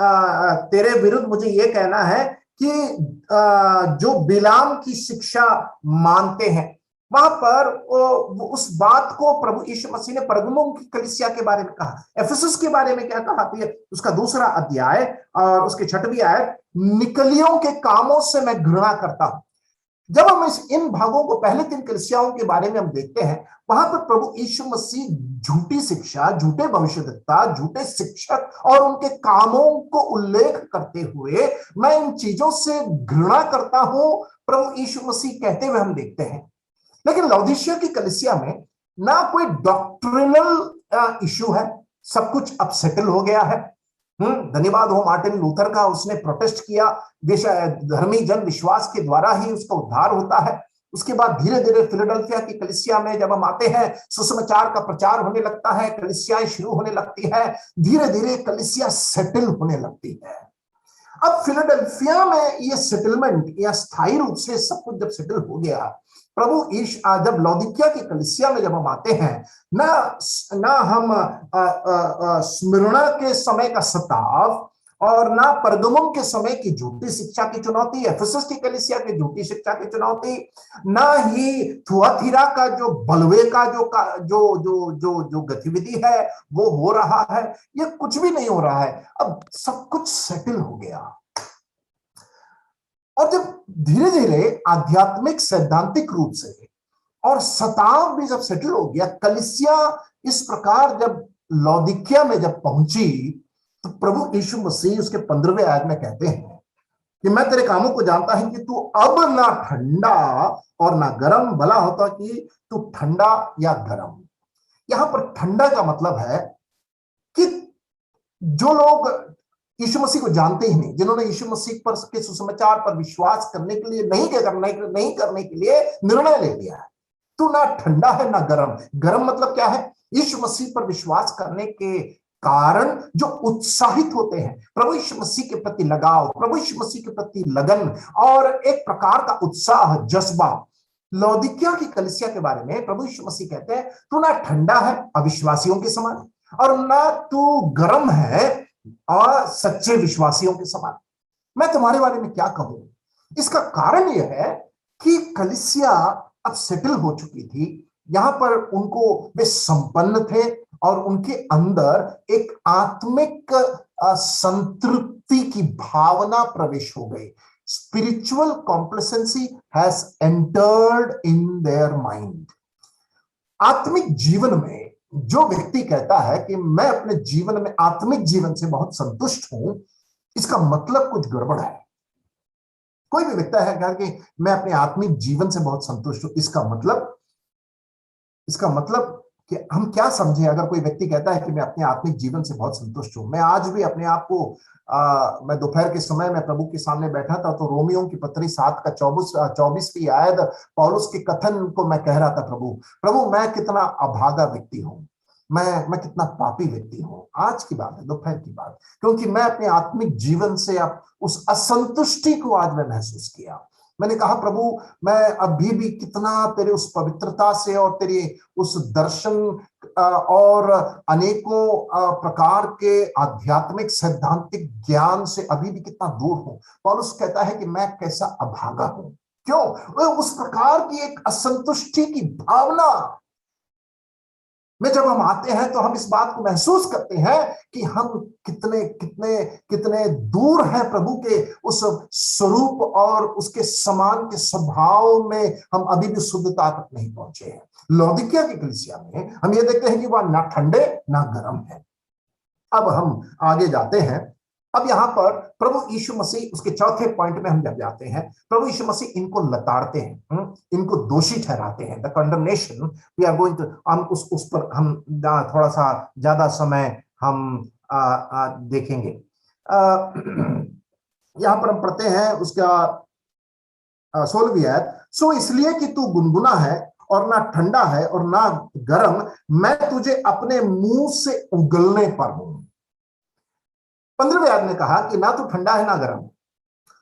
A: तेरे विरुद्ध मुझे यह कहना है कि जो बिलाम की शिक्षा मानते हैं, वहां पर उस बात को प्रभु यीशु मसीह ने परगमुम की कलीसिया के बारे में कहा। एफिसस के बारे में क्या कहा? तो उसका 2 अध्याय और उसके 6वीं आयत, निकलियों के कामों से मैं घृणा करता हूं। जब हम इन भागों को पहले 3 कलीसियाओं के बारे में हम देखते हैं, वहां पर प्रभु यीशु मसीह झूठी शिक्षा, झूठे भविष्यद्वक्ता, झूठे शिक्षक और उनके कामों को उल्लेख करते हुए मैं इन चीजों से घृणा करता हूं, प्रभु यीशु मसीह कहते हुए हम देखते हैं। लेकिन लौदीशिया की कलीसिया में ना कोई डॉक्ट्रिनल इशू है, सब कुछ अब सेटल हो गया है। धन्यवाद हो मार्टिन लूथर का, उसने प्रोटेस्ट किया, धर्मी जन विश्वास के द्वारा ही उसका उद्धार होता है। उसके बाद धीरे धीरे फिलाडेल्फिया की कलीसिया में जब हम आते हैं, सुसमाचार का प्रचार होने लगता है, कलीसियाएं शुरू होने लगती है, धीरे धीरे कलीसिया सेटल होने लगती है। अब फिलाडेल्फिया में ये सेटलमेंट या स्थायी रूप से सब कुछ जब सेटल हो गया, प्रभु जब लौदीकिया की कलीसिया में जब हम आते हैं, ना हम स्मिर्ना के समय का सताव और ना परगमुम के समय की झूठी शिक्षा की चुनौती, एफिसस की कलीसिया की झूठी शिक्षा की चुनौती, ना ही थुआतीरा का जो बलवे का जो गतिविधि है वो हो रहा है, ये कुछ भी नहीं हो रहा है। अब सब कुछ सेटल हो गया। और जब धीरे धीरे आध्यात्मिक सैद्धांतिक रूप से और सताव भी जब सेटल हो गया, कलीसिया इस प्रकार जब लौदीकिया में जब पहुंची, तो प्रभु यीशु मसीह उसके 15वें आयत में कहते हैं कि मैं तेरे कामों को जानता हूं कि तू अब ना ठंडा और ना गर्म, भला होता कि तू ठंडा या गर्म। यहां पर ठंडा का मतलब है कि जो लोग यीशु मसीह को जानते ही नहीं, जिन्होंने यीशु मसीह पर के सुसमाचार पर विश्वास करने के लिए नहीं करने के लिए निर्णय ले लिया है, तू ना ठंडा है ना गर्म। गर्म मतलब क्या है? यीशु मसीह पर विश्वास करने के कारण जो उत्साहित होते हैं, प्रभु यीशु मसीह के प्रति लगाव, प्रभु यीशु मसीह के प्रति लगन और एक प्रकार का उत्साह, जज्बा। लौदीकिया की कलीसिया के बारे में प्रभु यीशु मसीह कहते हैं, तू ना ठंडा है अविश्वासियों के समान और ना तू गर्म है और सच्चे विश्वासियों के समान। मैं तुम्हारे बारे में क्या कहूं? इसका कारण यह है कि कलीसिया अब सेटल हो चुकी थी। यहां पर उनको वे संपन्न थे और उनके अंदर एक आत्मिक संतृप्ति की भावना प्रवेश हो गई। Spiritual complacency has entered in their mind. आत्मिक जीवन में जो व्यक्ति कहता है कि मैं अपने जीवन में आत्मिक जीवन से बहुत संतुष्ट हूं, इसका मतलब कुछ गड़बड़ है। कोई भी व्यक्ति है कि मैं अपने आत्मिक जीवन से बहुत संतुष्ट हूं, इसका मतलब कि हम क्या समझे? अगर कोई व्यक्ति कहता है कि मैं अपने आत्मिक जीवन से बहुत संतुष्ट हूं, मैं आज भी अपने आप को मैं दोपहर के समय में प्रभु के सामने बैठा था, तो रोमियों की पत्री 7 का 24वीं आयत पौलुस के कथन को मैं कह रहा था, प्रभु मैं कितना अभागा व्यक्ति हूं, मैं कितना पापी व्यक्ति हूं। आज की बात है, दोपहर की बात, क्योंकि मैं अपने आत्मिक जीवन से अब उस असंतुष्टि को आज मैं महसूस किया। मैंने कहा, प्रभु मैं अभी भी कितना तेरे उस पवित्रता से और तेरे उस दर्शन और अनेकों प्रकार के आध्यात्मिक सैद्धांतिक ज्ञान से अभी भी कितना दूर हूं। पौलुस कहता है कि मैं कैसा अभागा हूं। क्यों? उस प्रकार की एक असंतुष्टि की भावना में जब हम आते हैं तो हम इस बात को महसूस करते हैं कि हम कितने कितने कितने दूर हैं प्रभु के उस स्वरूप और उसके समान के स्वभाव में। हम अभी भी शुद्धता तक नहीं पहुंचे हैं। लौदीकिया की कलीसिया में हम ये देखते हैं कि वह ना ठंडे ना गर्म है। अब हम आगे जाते हैं। अब यहां पर प्रभु यीशु मसीह उसके चौथे पॉइंट में हम जब जाते हैं, प्रभु यीशु मसीह इनको लताड़ते हैं, इनको दोषी ठहराते हैं। The condemnation we are going to, हम उस पर हम थोड़ा सा ज्यादा समय हम देखेंगे। यहां पर हम पढ़ते हैं उसका 16वीं आयत, सो इसलिए कि तू गुनगुना है और ना ठंडा है और ना गर्म, मैं तुझे अपने मुंह से उगलने पर हूं। 15वें आयत में कहा कि ना तो ठंडा है ना गर्म।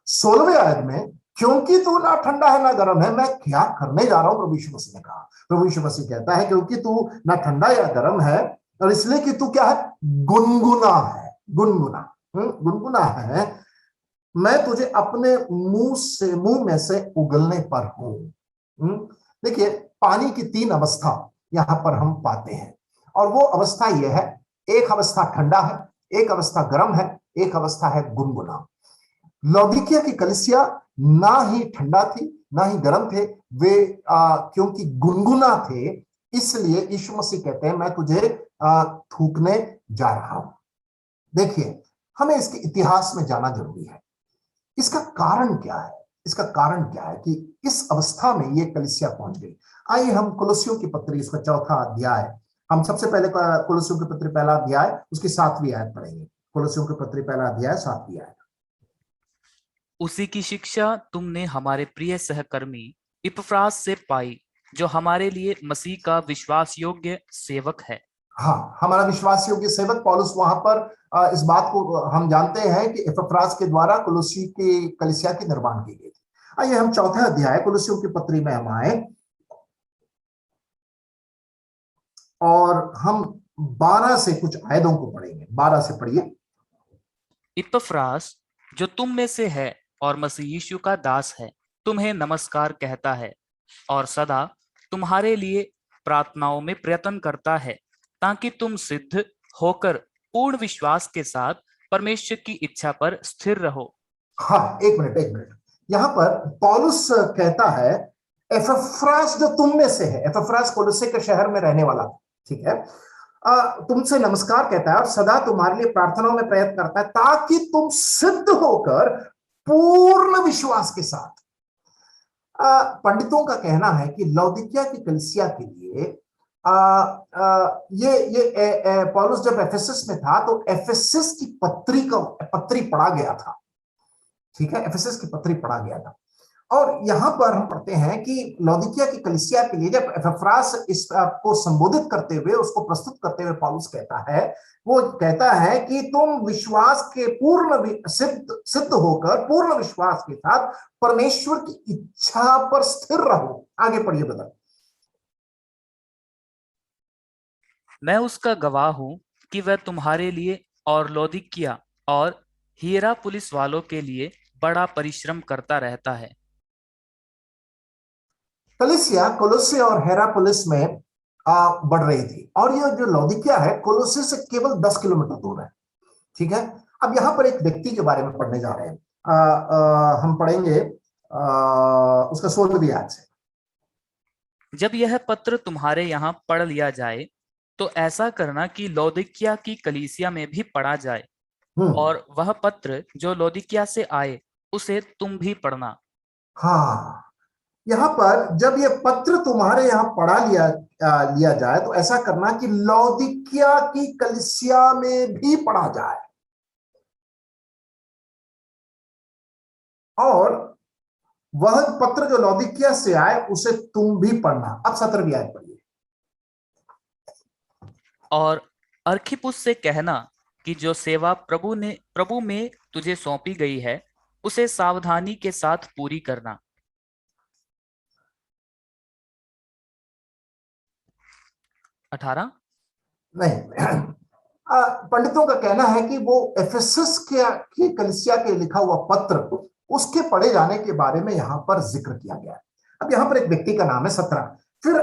A: 16वें आयत में क्योंकि तू ना ठंडा है ना गर्म है, मैं क्या करने जा रहा हूं, प्रभु यीशु मसीह ने कहा। प्रभु यीशु मसीह कहता है क्योंकि तू ना ठंडा या गर्म है और इसलिए कि तू क्या है, गुनगुना है। गुनगुना है, मैं तुझे अपने मुंह में से उगलने पर हूं। देखिए, पानी की तीन अवस्था यहां पर हम पाते हैं, और वो अवस्था यह है, एक अवस्था ठंडा है, एक अवस्था गर्म है, एक अवस्था है गुनगुना। लौदीकिया की कलीसिया ना ही ठंडा थी ना ही गर्म थे, वे क्योंकि गुनगुना थे, इसलिए यीशु मसीह कहते हैं मैं तुझे थूकने जा रहा हूं। देखिए, हमें इसके इतिहास में जाना जरूरी है। इसका कारण क्या है? इसका कारण क्या है कि इस अवस्था में ये कलीसिया पहुंच गई? आइए हम कुलुस्सियों की पत्री, इसका चौथा अध्याय, हम सबसे पहले कुलुस्सियों की पत्री पहला अध्याय उसकी 7वीं आयत पढ़ेंगे। कुलुस्सियों की पत्री पहला अध्याय 7वीं आयत।
B: उसी की शिक्षा तुमने हमारे प्रिय सहकर्मी इपफ्रास से पाई, जो हमारे लिए मसीह का विश्वास योग्य सेवक है।
A: हाँ, हमारा विश्वास योग्य सेवक पौलुस वहां पर इस बात को हम जानते हैं कि इपफ्रास के द्वारा कुलुस्सी की कलीसिया की निर्माण की गई थी। आइए हम चौथे अध्याय कुलुस्सियों की पत्री में हम आए और हम 12 से कुछ आयतों को पढ़ेंगे। 12 से पढ़िए।
B: इपफ्रास, जो तुम में से है और मसीह यीशु का दास है, तुम्हें नमस्कार कहता है और सदा तुम्हारे लिए प्रार्थनाओं में प्रयत्न करता है, ताकि तुम सिद्ध होकर पूर्ण विश्वास के साथ परमेश्वर की इच्छा पर स्थिर रहो।
A: हाँ, एक मिनट। यहां पर पौलुस कहता है एपफ्रास जो तुम में से है, एपफ्रास कोलोसे के शहर में रहने वाला, ठीक है, तुमसे नमस्कार कहता है और सदा तुम्हारे लिए प्रार्थनाओं में प्रयत्न करता है, ताकि तुम सिद्ध होकर पूर्ण विश्वास के साथ। पंडितों का कहना है कि लौदीकिया की कलीसिया के लिए ये पौलुस जब एफेसस में था तो एफेसस की पत्री पढ़ा गया था, ठीक है, एफेसस की पत्री पढ़ा गया था। और यहां पर हम पढ़ते हैं कि लौदीकिया की कलीसिया के लिए जब एपफ्रास इसको संबोधित करते हुए, उसको प्रस्तुत करते हुए पौलुस कहता है, वो कहता है कि तुम विश्वास के पूर्ण सिद्ध होकर पूर्ण विश्वास के साथ परमेश्वर की इच्छा पर स्थिर रहो। आगे पढ़िए ब्रदर।
B: मैं उसका गवाह हूं कि वह तुम्हारे लिए और लौदीकिया और हियरापुलिस वालों के लिए बड़ा परिश्रम करता रहता है।
A: कलीसिया कोलोसे और हेरापोलिस में बढ़ रही थी, और ये जो लौदीकिया है कोलोसे से केवल 10 किलोमीटर दूर है, ठीक है। अब यहां पर एक व्यक्ति के बारे में पढ़ने जा रहे हैं। हम पढ़ेंगे उसका 16वीं आयत से।
B: जब यह पत्र तुम्हारे यहाँ पढ़ लिया जाए तो ऐसा करना कि लौदीकिया की कलीसिया में भी पढ़ा जाए, और वह पत्र जो लौदीकिया से आए उसे तुम भी पढ़ना।
A: हाँ, यहां पर जब ये पत्र तुम्हारे यहां पढ़ा लिया जाए तो ऐसा करना कि लौदीकिया की कलीसिया में भी पढ़ा जाए, और वह पत्र जो लौदीकिया से आए उसे तुम भी पढ़ना। अब 17वीं आयत पढ़िए।
B: और अर्खिपुस से कहना कि जो सेवा प्रभु में तुझे सौंपी गई है उसे सावधानी के साथ पूरी करना। 18।
A: नहीं, पंडितों का कहना है कि वो एफेसस की कलीसिया के लिखा हुआ पत्र, उसके पढ़े जाने के बारे में यहां पर जिक्र किया गया है। अब यहां पर एक व्यक्ति का नाम है 17। फिर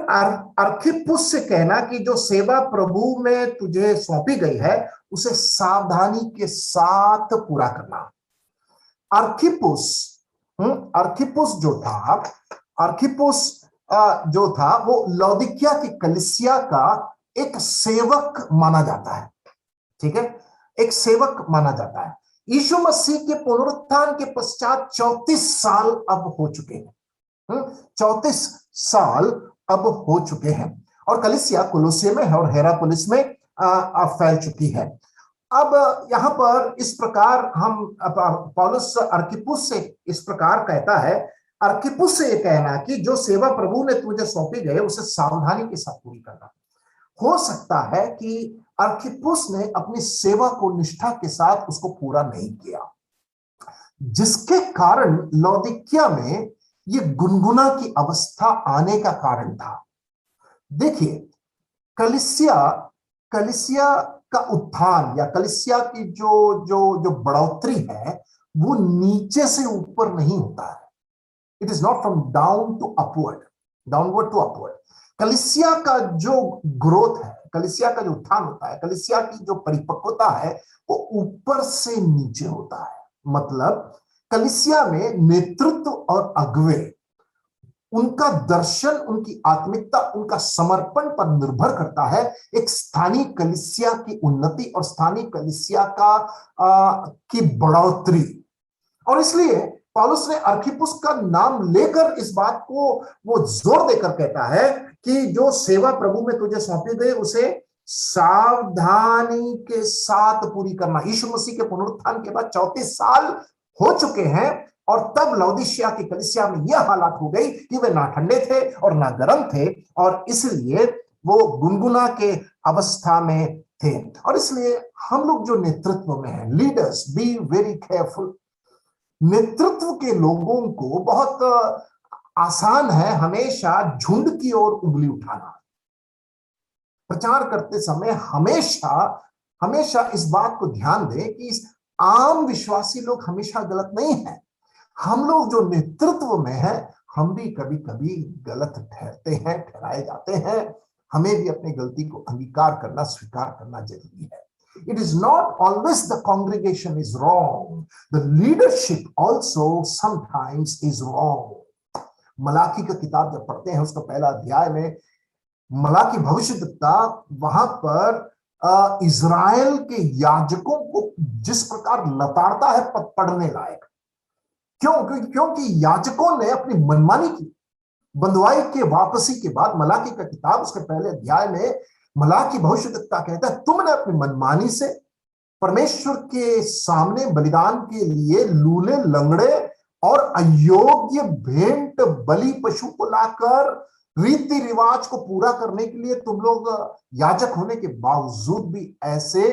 A: अर्खिपुस से कहना कि जो सेवा प्रभु में तुझे सौंपी गई है उसे सावधानी के साथ पूरा करना। अर्खिपुस अर्खिपुस जो था, अर्खिपुस जो था वो लौदीकिया की कलीसिया का एक सेवक माना जाता है, ठीक है, एक सेवक माना जाता है। यीशु मसीह के पुनरुत्थान के पश्चात 34 साल अब हो चुके हैं, 34 साल अब हो चुके हैं, और कलीसिया कुलुस्से में है और हेरापुलिस में फैल चुकी है। अब यहां पर इस प्रकार हम पौलुस अर्खिपुस से इस प्रकार कहता है, अर्खिपुस से यह कहना कि जो सेवा प्रभु ने तुझे सौंपी गई उसे सावधानी के साथ पूरी करना। हो सकता है कि अर्खिपुस ने अपनी सेवा को निष्ठा के साथ उसको पूरा नहीं किया, जिसके कारण लौदीकिया में ये गुनगुना की अवस्था आने का कारण था। देखिए, कलीसिया कलीसिया का उत्थान या कलीसिया की जो जो जो बढ़ोतरी है वो नीचे से ऊपर नहीं होता है। It is not from down to upward, downward to upward. कलीसिया का जो ग्रोथ है, कलीसिया का जो उत्थान होता है, कलीसिया की जो परिपक्वता है, वो ऊपर से नीचे होता है। मतलब कलीसिया में नेतृत्व और अगुवे, उनका दर्शन, उनकी आत्मिकता, उनका समर्पण पर निर्भर करता है एक स्थानीय कलीसिया की उन्नति और स्थानीय कलीसिया की बढ़ोतरी। और इसलिए पौलुस ने अर्खिप्पुस का नाम लेकर इस बात को वो जोर देकर कहता है कि जो सेवा प्रभु में तुझे सौंपी गई उसे सावधानी के साथ पूरी करना। यीशु मसीह के पुनरुत्थान के बाद 34 साल हो चुके हैं और तब लौदीशिया की कलीसिया में यह हालत हो गई कि वे ना ठंडे थे और ना गर्म थे, और इसलिए वो गुनगुना के अवस्था में थे। और इसलिए हम लोग जो नेतृत्व में हैं, लीडर्स, बी वेरी केयरफुल। नेतृत्व के लोगों को बहुत आसान है हमेशा झुंड की ओर उंगली उठाना। प्रचार करते समय हमेशा हमेशा इस बात को ध्यान दें कि इस आम विश्वासी लोग हमेशा गलत नहीं है। हम लोग जो नेतृत्व में हैं, हम भी कभी कभी गलत ठहरते हैं, ठहराए जाते हैं। हमें भी अपनी गलती को अंगीकार करना, स्वीकार करना जरूरी है। It is not always the congregation is wrong. The leadership also sometimes is wrong. Malachi का किताब जब पढ़ते हैं, उसका पहला अध्याय में मलाकी भविष्यद्वक्ता वहां पर इजराइल के याजकों को जिस प्रकार लताड़ता है पढ़ने लायक। क्योंकि याजकों ने अपनी मनमानी की। बंधुआई के वापसी के बाद मलाकी का किताब उसके पहले अध्याय में मलाकी भविष्यद्वक्ता कहता है, तुमने अपनी मनमानी से परमेश्वर के सामने बलिदान के लिए लूले, लंगड़े और अयोग्य भेंट बलि पशु को लाकर रीति रिवाज को पूरा करने के लिए तुम लोग याजक होने के बावजूद भी ऐसे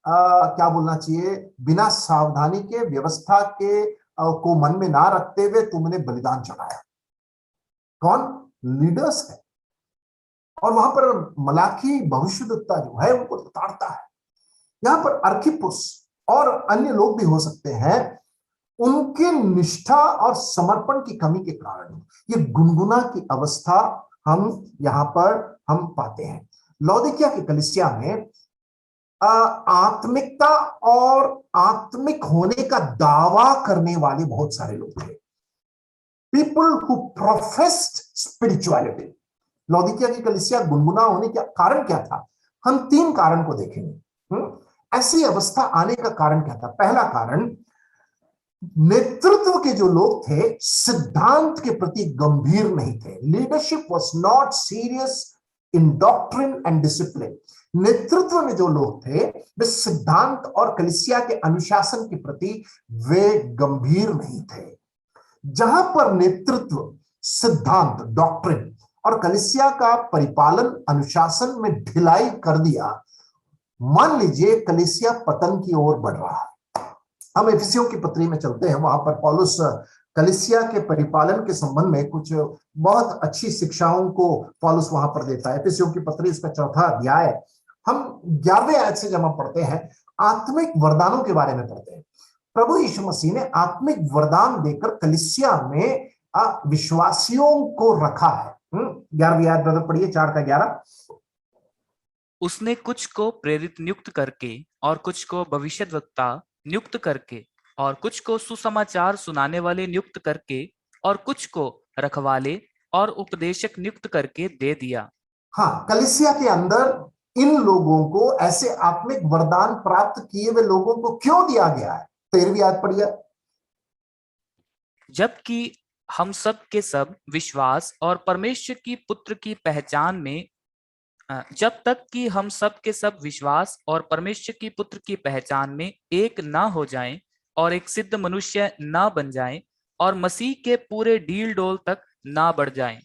A: क्या बोलना चाहिए, बिना सावधानी के, व्यवस्था के को मन में ना रखते हुए तुमने बलिदान चढ़ाया। कौन? लीडर्स है। और वहां पर मलाकी भविष्यद्वक्ता जो है उनको लताड़ता है। यहां पर अर्खिप्पुस और अन्य लोग भी हो सकते हैं, उनके निष्ठा और समर्पण की कमी के कारण ये गुनगुना की अवस्था हम यहां पर हम पाते हैं। लौदीकिया की कलीसिया में आत्मिकता और आत्मिक होने का दावा करने वाले बहुत सारे लोग थे। People who professed spirituality. लौदीकिया की कलीसिया गुनगुना होने का कारण क्या था? हम 3 कारण को देखेंगे। ऐसी अवस्था आने का कारण क्या था? पहला कारण, नेतृत्व के जो लोग थे सिद्धांत के प्रति गंभीर नहीं थे। Leadership was not serious in doctrine and discipline. नेतृत्व में जो लोग थे वे सिद्धांत और कलीसिया के अनुशासन के प्रति वे गंभीर नहीं थे। जहां पर नेतृत्व, सिद्धांत, डॉक्ट्रिन और कलीसिया का परिपालन, अनुशासन में ढिलाई कर दिया, मान लीजिए कलीसिया पतन की ओर बढ़ रहा है। हम एफिसियों की पत्री में चलते हैं, वहां पर पौलुस कलीसिया के परिपालन के संबंध में कुछ बहुत अच्छी शिक्षाओं को पौलुस वहां पर देता है। एफिसियों की पत्री इसका 4था अध्याय, हम 11वें आयत से जब हम पढ़ते हैं, आत्मिक वरदानों के बारे में पढ़ते हैं। प्रभु यीशु मसीह ने आत्मिक वरदान देकर कलीसिया में विश्वासियों को रखा है। 11वीं आयत ब्रदर पढ़िए, 4 का 11।
B: उसने कुछ को प्रेरित नियुक्त करके और कुछ को भविष्यद्वक्ता नियुक्त करके और कुछ को सुसमाचार सुनाने वाले नियुक्त करके और कुछ को रखवाले और उपदेशक नियुक्त करके दे दिया।
A: हाँ, कलीसिया के अंदर इन लोगों को, ऐसे आत्मिक वरदान प्राप्त किए हुए लोगों को क्यों दिया गया है? 13वीं आयत पढ़िए।
B: जबकि हम सब के सब विश्वास और परमेश्वर की पुत्र की पहचान में जब तक कि हम सब के सब विश्वास और परमेश्वर की पुत्र की पहचान में एक ना हो जाएं और एक सिद्ध मनुष्य ना बन जाएं और मसीह के पूरे डील डोल तक ना बढ़ जाएं।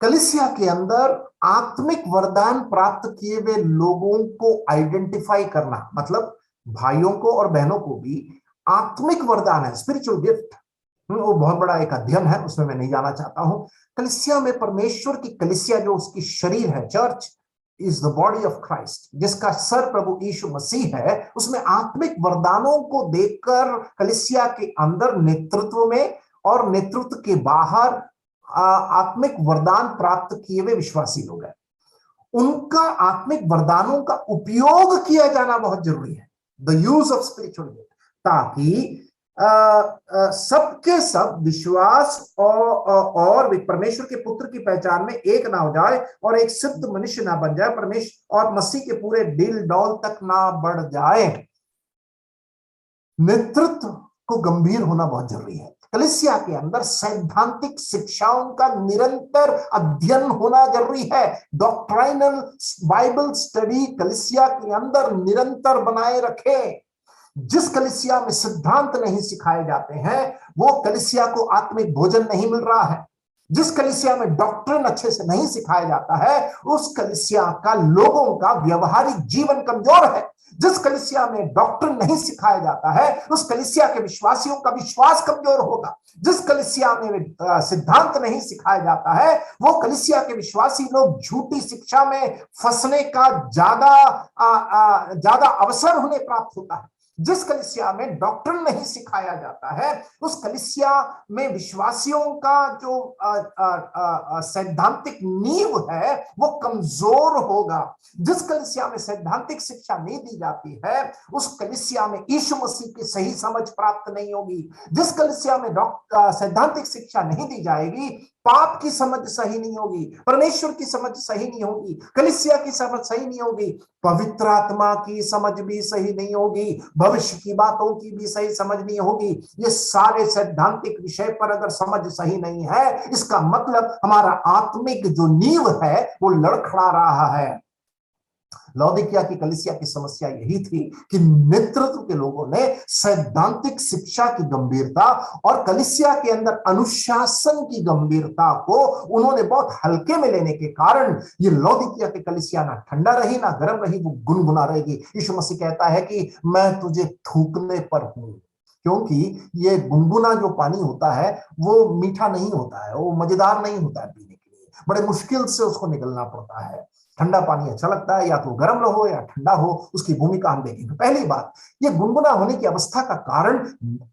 A: कलीसिया के अंदर आत्मिक वरदान प्राप्त किए हुए लोगों को आइडेंटिफाई करना, मतलब भाइयों को और बहनों को भी आत्मिक वरदान है, स्पिरिचुअल गिफ्ट। वो बहुत बड़ा एक अध्ययन है, उसमें मैं नहीं जाना चाहता हूं। कलीसिया में परमेश्वर की कलीसिया जो उसकी शरीर है, church, is the body of Christ, जिसका सर प्रभु यीशु मसीह है, उसमें आत्मिक वरदानों को देखकर कलीसिया के अंदर नेतृत्व में और नेतृत्व के बाहर आत्मिक वरदान प्राप्त किए हुए विश्वासी लोग हैं, उनका आत्मिक वरदानों का उपयोग किया जाना बहुत जरूरी है। The use of spiritual gift, ताकि सबके सब विश्वास और परमेश्वर के पुत्र की पहचान में एक ना हो जाए और एक सिद्ध मनुष्य ना बन जाए, परमेश्वर और मसीह के पूरे दिल डौल तक ना बढ़ जाए। नेतृत्व को गंभीर होना बहुत जरूरी है। कलीसिया के अंदर सैद्धांतिक शिक्षाओं का निरंतर अध्ययन होना जरूरी है। डॉक्ट्राइनल बाइबल स्टडी कलीसिया के अंदर निरंतर बनाए रखें। जिस कलीसिया में सिद्धांत नहीं सिखाए जाते हैं, वो कलीसिया को आत्मिक भोजन नहीं मिल रहा है। जिस कलीसिया में डॉक्ट्रिन अच्छे से नहीं सिखाया जाता है, उस कलीसिया का लोगों का व्यवहारिक जीवन कमजोर है। जिस कलीसिया में डॉक्ट्रिन नहीं सिखाया जाता है, उस कलीसिया के विश्वासियों का विश्वास कमजोर होगा। जिस कलीसिया में सिद्धांत नहीं सिखाया जाता है, वो कलीसिया के विश्वासी लोग झूठी शिक्षा में फंसने का ज्यादा अवसर उन्हें प्राप्त होता है। जिस कलीसिया में डॉक्ट्रिन नहीं सिखाया जाता है, उस कलीसिया में विश्वासियों का जो सैद्धांतिक नींव है वो कमजोर होगा। जिस कलीसिया में सैद्धांतिक शिक्षा नहीं दी जाती है, उस कलीसिया में यीशु मसीह की सही समझ प्राप्त नहीं होगी। जिस कलीसिया में सैद्धांतिक शिक्षा नहीं दी जाएगी, पाप की समझ सही नहीं होगी, परमेश्वर की समझ सही नहीं होगी, कलीसिया की समझ सही नहीं होगी, पवित्र आत्मा की समझ भी सही नहीं होगी, भविष्य की बातों की भी सही समझ नहीं होगी। ये सारे सैद्धांतिक विषय पर अगर समझ सही नहीं है, इसका मतलब हमारा आत्मिक जो नींव है वो लड़खड़ा रहा है। लौदीकिया की कलीसिया की समस्या यही थी कि नेतृत्व के लोगों ने सैद्धांतिक शिक्षा की गंभीरता और कलीसिया के अंदर अनुशासन की गंभीरता को उन्होंने बहुत हल्के में लेने के कारण ये लौदीकिया की कलीसिया ना ठंडा रही ना गर्म रही, वो गुनगुना रहेगी। यीशु मसीह कहता है कि मैं तुझे थूकने पर हूं, क्योंकि ये गुनगुना जो पानी होता है वो मीठा नहीं होता है, वो मजेदार नहीं होता है पीने के लिए, बड़े मुश्किल से उसको निगलना पड़ता है। ठंडा पानी अच्छा लगता है, या तो गर्म रहो या ठंडा हो, उसकी भूमिका हम देखेंगे। पहली बात, ये गुनगुना होने की अवस्था का कारण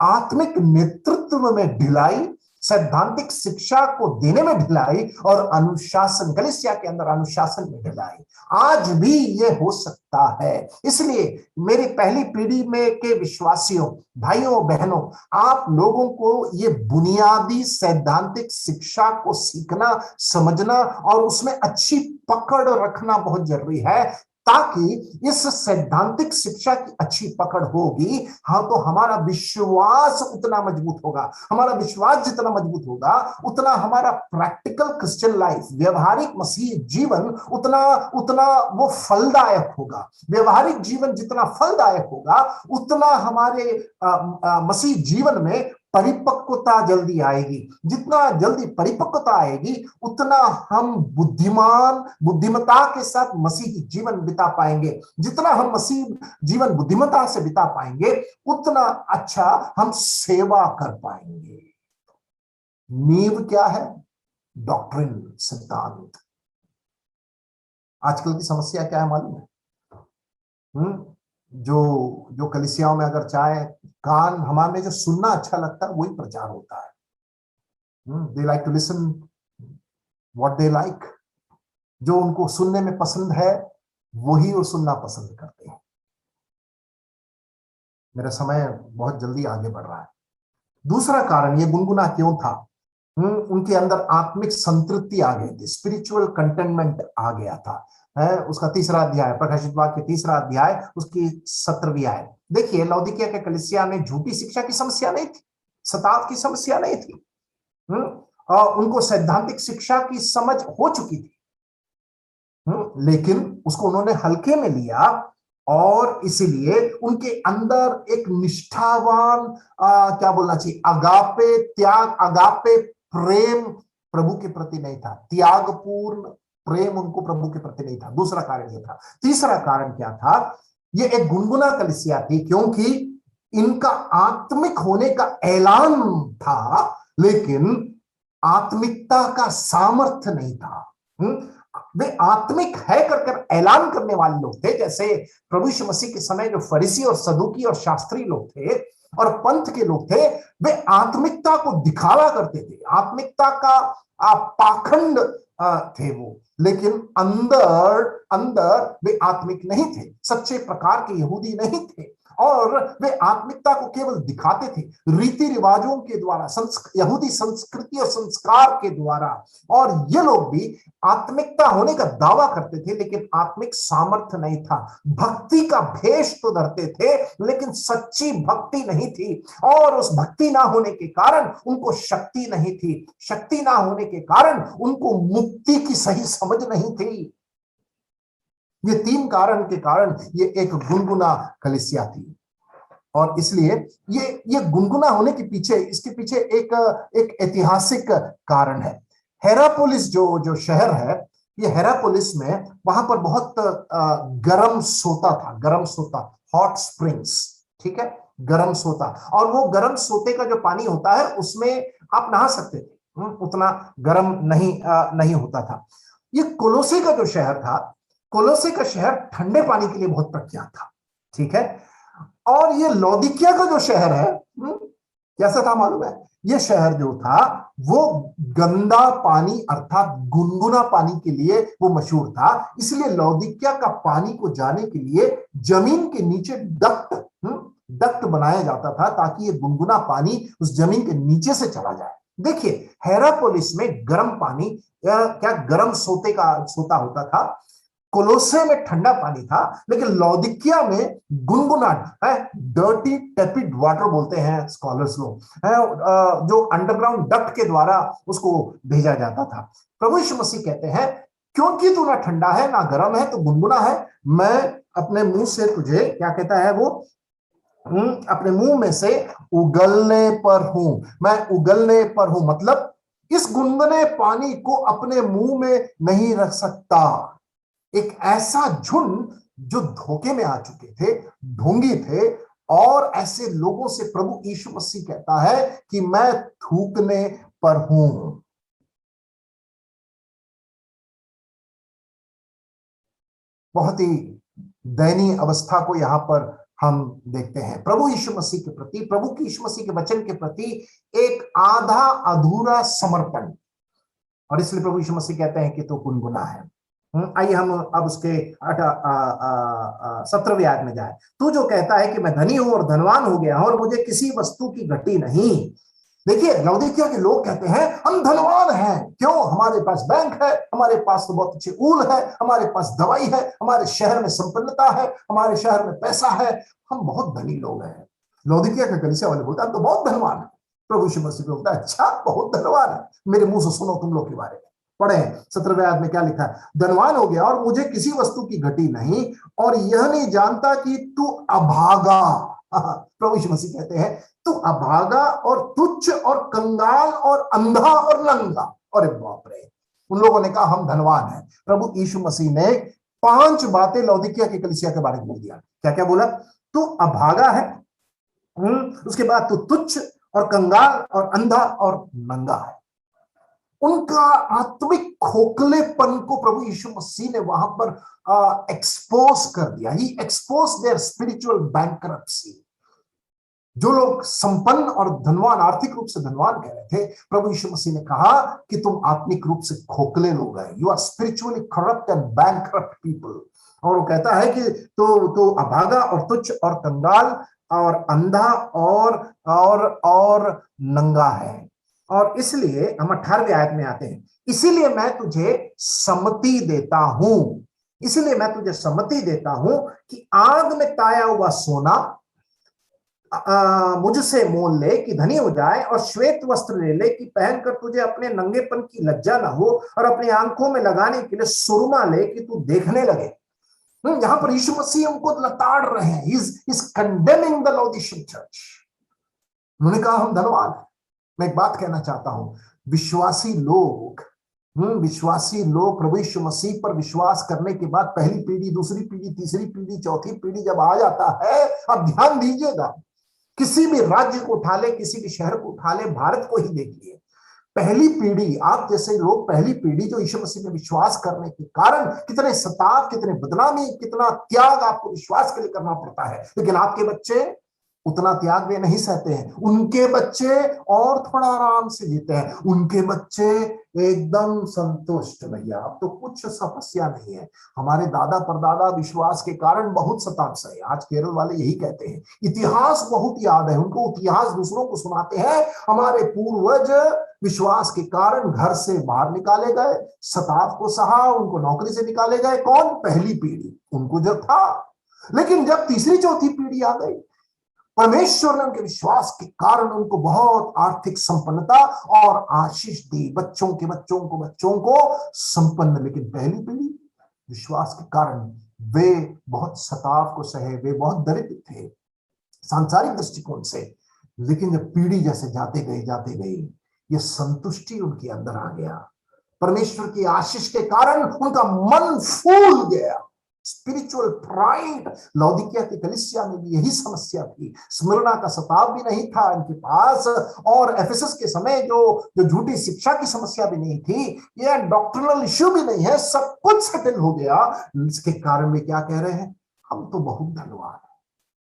A: आत्मिक नेतृत्व में ढिलाई, सैद्धांतिक शिक्षा को देने में ढिलाई और अनुशासन, कलीसिया के अंदर अनुशासन में ढिलाई। आज भी ये हो सकता है। इसलिए मेरी पहली पीढ़ी में के विश्वासियों, भाइयों बहनों, आप लोगों को ये बुनियादी सैद्धांतिक शिक्षा को सीखना, समझना और उसमें अच्छी पकड़ रखना बहुत जरूरी है, ताकि इस सैद्धांतिक शिक्षा की अच्छी पकड़ होगी, हाँ, तो हमारा विश्वास उतना मजबूत होगा। हमारा विश्वास जितना मजबूत होगा, उतना हमारा प्रैक्टिकल क्रिश्चियन लाइफ, व्यवहारिक मसीह जीवन उतना वो फलदायक होगा। व्यवहारिक जीवन जितना फलदायक होगा, उतना हमारे मसीह जीवन में परिपक्वता जल्दी आएगी। जितना जल्दी परिपक्वता आएगी, उतना हम बुद्धिमता के साथ मसीही जीवन बिता पाएंगे। जितना हम मसीह जीवन बुद्धिमता से बिता पाएंगे, उतना अच्छा हम सेवा कर पाएंगे। नींव क्या है? डॉक्ट्रिन, सिद्धांत। आजकल की समस्या क्या है मालूम है? जो कलीसियाओं में अगर चाहे कान हमारे जो सुनना अच्छा लगता है वही प्रचार होता है। They like to listen what they like. जो उनको सुनने में पसंद है वही वो सुनना पसंद करते हैं। मेरा समय बहुत जल्दी आगे बढ़ रहा है। दूसरा कारण ये गुनगुना क्यों था? उनके अंदर आत्मिक संतृप्ति आ गई थी, स्पिरिचुअल कंटेनमेंट आ गया था। उसका तीसरा अध्याय, प्रकाशित वाक्य तीसरा अध्याय, उसकी 17वीं आयत देखिए। लौदीकिया के कलीसिया में झूठी शिक्षा की समस्या नहीं थी, सताव की समस्या नहीं थी। और उनको सैद्धांतिक शिक्षा की समझ हो चुकी थी, लेकिन उसको उन्होंने हल्के में लिया और इसीलिए उनके अंदर एक निष्ठावान क्या बोलना चाहिए, अगापे त्याग, अगापे प्रेम प्रभु के प्रति नहीं था। त्यागपूर्ण प्रेम उनको प्रभु के प्रति नहीं था। दूसरा कारण यह था। तीसरा कारण क्या था? ये एक गुनगुना कलीसिया थी क्योंकि इनका आत्मिक होने का ऐलान था, लेकिन आत्मिकता का सामर्थ्य नहीं था। वे आत्मिक है कर ऐलान करने वाले लोग थे। जैसे प्रभु यीशु मसीह के समय जो फरीसी और सदूकी और शास्त्री लोग थे और पंथ के लोग थे, वे आत्मिकता को दिखावा करते थे, आत्मिकता का पाखंड थे वो, लेकिन अंदर अंदर वे आत्मिक नहीं थे, सच्चे प्रकार के यहूदी नहीं थे। और वे आत्मिकता को केवल दिखाते थे रीति रिवाजों के द्वारा, यहूदी संस्कृति और संस्कार के द्वारा। और ये लोग भी आत्मिकता होने का दावा करते थे, लेकिन आत्मिक सामर्थ्य नहीं था। भक्ति का भेष तो धरते थे, लेकिन सच्ची भक्ति नहीं थी। और उस भक्ति ना होने के कारण उनको शक्ति नहीं थी, शक्ति ना होने के कारण उनको मुक्ति की सही समझ नहीं थी। ये तीन कारण के कारण ये एक गुनगुना कलीसिया थी। और इसलिए ये गुनगुना होने के पीछे, इसके पीछे एक ऐतिहासिक कारण है। हेरापोलिस जो शहर है, ये हेरापोलिस में वहां पर बहुत गर्म सोता था, गर्म सोता, हॉट स्प्रिंग्स, ठीक है, गर्म सोता। और वो गर्म सोते का जो पानी होता है उसमें आप नहा सकते थे, उतना गर्म नहीं होता था। ये कोलोसे का जो शहर था, कोलोसे का शहर ठंडे पानी के लिए बहुत प्रख्यात था, ठीक है। और ये लौदीकिया का जो शहर है, कैसा था मालूम है? ये शहर जो था वो गंदा पानी अर्थात गुनगुना पानी के लिए वो मशहूर था। इसलिए लौदीकिया का पानी को जाने के लिए जमीन के नीचे डक्ट बनाया जाता था, ताकि ये गुनगुना पानी उस जमीन के नीचे से चला जाए। देखिए, हेरापोलिस में गर्म पानी क्या गर्म सोता होता था, कोलोसे में ठंडा पानी था, लेकिन लौदीकिया में गुनगुनाट है, डर्टी टेपिड वाटर बोलते हैं स्कॉलर्स लोग, जो अंडरग्राउंड डक्ट के द्वारा उसको भेजा जाता था। प्रभु यीशु मसीह कहते हैं, क्योंकि तू ना ठंडा है ना गर्म है, तो गुनगुना है, मैं अपने मुंह से तुझे, क्या कहता है वो, अपने मुंह में से उगलने पर हूं, मैं उगलने पर हूं। मतलब इस गुनगुने पानी को अपने मुंह में नहीं रख सकता। एक ऐसा झुंड जो धोखे में आ चुके थे, ढोंगी थे, और ऐसे लोगों से प्रभु यीशु मसीह कहता है कि मैं थूकने पर हूं। बहुत ही दयनीय अवस्था को यहां पर हम देखते हैं। प्रभु यीशु मसीह के प्रति, प्रभु की यीशु मसीह के वचन के प्रति एक आधा अधूरा समर्पण। और इसलिए प्रभु यीशु मसीह कहते हैं कि तो गुनगुना है। आइए हम अब उसके 17वें आयत में जाए। तू जो कहता है कि मैं धनी हूं और धनवान हो गया हूं और मुझे किसी वस्तु की घटी नहीं। देखिए, लौदीकिया के लोग कहते हैं हम धनवान हैं, क्यों? हमारे पास बैंक है, हमारे पास तो बहुत अच्छी ऊल है, हमारे पास दवाई है, हमारे शहर में संपन्नता है, हमारे शहर में पैसा है, हम बहुत धनी लोग हैं। लौदीकिया के कलीसिया वाले बोलते हैं तो बहुत धनवान है। प्रभु यीशु मसीह बोलता है, अच्छा बहुत धनवान है, मेरे मुंह से सुनो तुम लोग के बारे में। पढ़े 17वें आयत में क्या लिखा है, धनवान हो गया और मुझे किसी वस्तु की घटी नहीं, और यह नहीं जानता कि तू अभागा। प्रभु यीशु मसीह कहते हैं तू अभागा और तुच्छ और कंगाल और अंधा और नंगा। अरे बाप रे, उन लोगों ने कहा हम धनवान हैं। प्रभु यीशु मसीह ने 5 बातें लौदीकिया की कलीसिया के बारे में बोल दिया। क्या क्या बोला? तू अभागा है, उसके बाद तू तुच्छ और कंगाल और अंधा और नंगा है। उनका आत्मिक खोखलेपन को प्रभु यीशु मसीह ने वहां पर एक्सपोज कर दिया। ही एक्सपोज देयर स्पिरिचुअल बैंकरप्सी। जो लोग संपन्न और धनवान, आर्थिक रूप से धनवान कह रहे थे, प्रभु यीशु मसीह ने कहा कि तुम आत्मिक रूप से खोखले लोग हैं, you are spiritually corrupt and bankrupt people. और वो कहता है कि तो अभागा और तुच्छ और कंगाल और अंधा और नंगा है। और इसलिए हम 18वें आयत में आते हैं, इसीलिए मैं तुझे सम्मति देता हूं, इसलिए मैं तुझे सम्मति देता हूं कि आग में ताया हुआ सोना मुझसे मोल ले कि धनी हो जाए, और श्वेत वस्त्र ले ले कि पहनकर तुझे अपने नंगेपन की लज्जा ना हो, और अपनी आंखों में लगाने के लिए सुरमा ले कि तू देखने लगे। यहां पर यीशु मसीह उनको लताड़ रहे हैं। He's condemning the Laodicean church। उन्होंने कहा हम धनवान हैं। मैं एक बात कहना चाहता हूं, विश्वासी लोग प्रभु यीशु मसीह पर विश्वास करने के बाद पहली पीढ़ी, दूसरी पीढ़ी, तीसरी पीढ़ी, चौथी पीढ़ी जब आ जाता है, अब ध्यान दीजिएगा, किसी भी राज्य को उठा ले, किसी भी शहर को उठा ले, भारत को ही देख लिए, पहली पीढ़ी, आप जैसे लोग पहली पीढ़ी जो यीशु मसीह में विश्वास करने के कारण कितने सताव, कितने बदनामी, कितना त्याग आपको विश्वास के लिए करना पड़ता है, लेकिन आपके बच्चे उतना त्याग वे नहीं सहते हैं। उनके बच्चे और थोड़ा आराम से जीते हैं, उनके बच्चे एकदम संतुष्ट। भैया अब तो कुछ समस्या नहीं है। हमारे दादा परदादा विश्वास के कारण बहुत सताव सहे। आज केरल वाले यही कहते हैं, इतिहास बहुत याद है उनको, इतिहास दूसरों को सुनाते हैं, हमारे पूर्वज विश्वास के कारण घर से बाहर निकाले गए, सताव को सहा, उनको नौकरी से निकाले गए। कौन? पहली पीढ़ी, उनको जब था। लेकिन जब तीसरी चौथी पीढ़ी आ गई, परमेश्वर ने उनके विश्वास के कारण उनको बहुत आर्थिक संपन्नता और आशीष दी, बच्चों के बच्चों को संपन्न। लेकिन पहली पीढ़ी विश्वास के कारण वे बहुत सताव को सहे, वे बहुत दरिद्र थे सांसारिक दृष्टिकोण से। लेकिन जब पीढ़ी जैसे जाते गए ये संतुष्टि उनके अंदर आ गया। परमेश्वर की आशीष के कारण उनका मन फूल गया। Spiritual pride. लौदीकिया की कलीसिया में भी यही समस्या थी। स्मिरना का सताव भी नहीं था इनके पास, और एफेसस के समय जो झूठी शिक्षा की समस्या भी नहीं थी, ये डॉक्ट्रिनल इश्यू भी नहीं है, सब कुछ सेटल हो गया। इसके कारण वे क्या कह रहे हैं? हम तो बहुत धनवान हैं।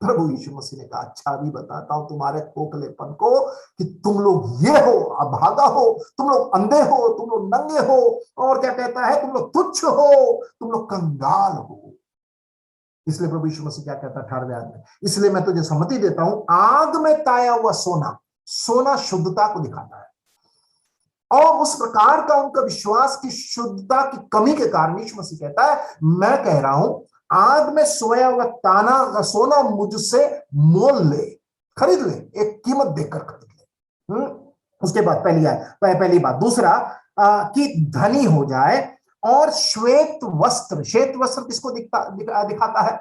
A: प्रभु यीशु मसीह ने कहा, अच्छा भी बताता हूं तुम्हारे खोखलेपन को, कि तुम लोग ये हो, अभागा हो, तुम लोग अंधे हो, तुम लोग नंगे हो, और क्या कहता है, तुम लोग तुच्छ हो, तुम लोग कंगाल हो। इसलिए प्रभु यीशु मसीह क्या कहता है 18वें आयत में, इसलिए मैं तुझे सम्मति देता हूं, आग में ताया हुआ सोना, सोना शुद्धता को दिखाता है, और उस प्रकार का उनका विश्वास की शुद्धता की कमी के कारण यीशु मसीह कहता है, मैं कह रहा हूं, आग में सोया हुआ ताना सोना मुझसे मोल ले, खरीद ले, एक कीमत देकर खरीद ले। उसके बाद पहली बात। दूसरा, कि धनी हो जाए, और श्वेत वस्त्र किसको दिखाता है?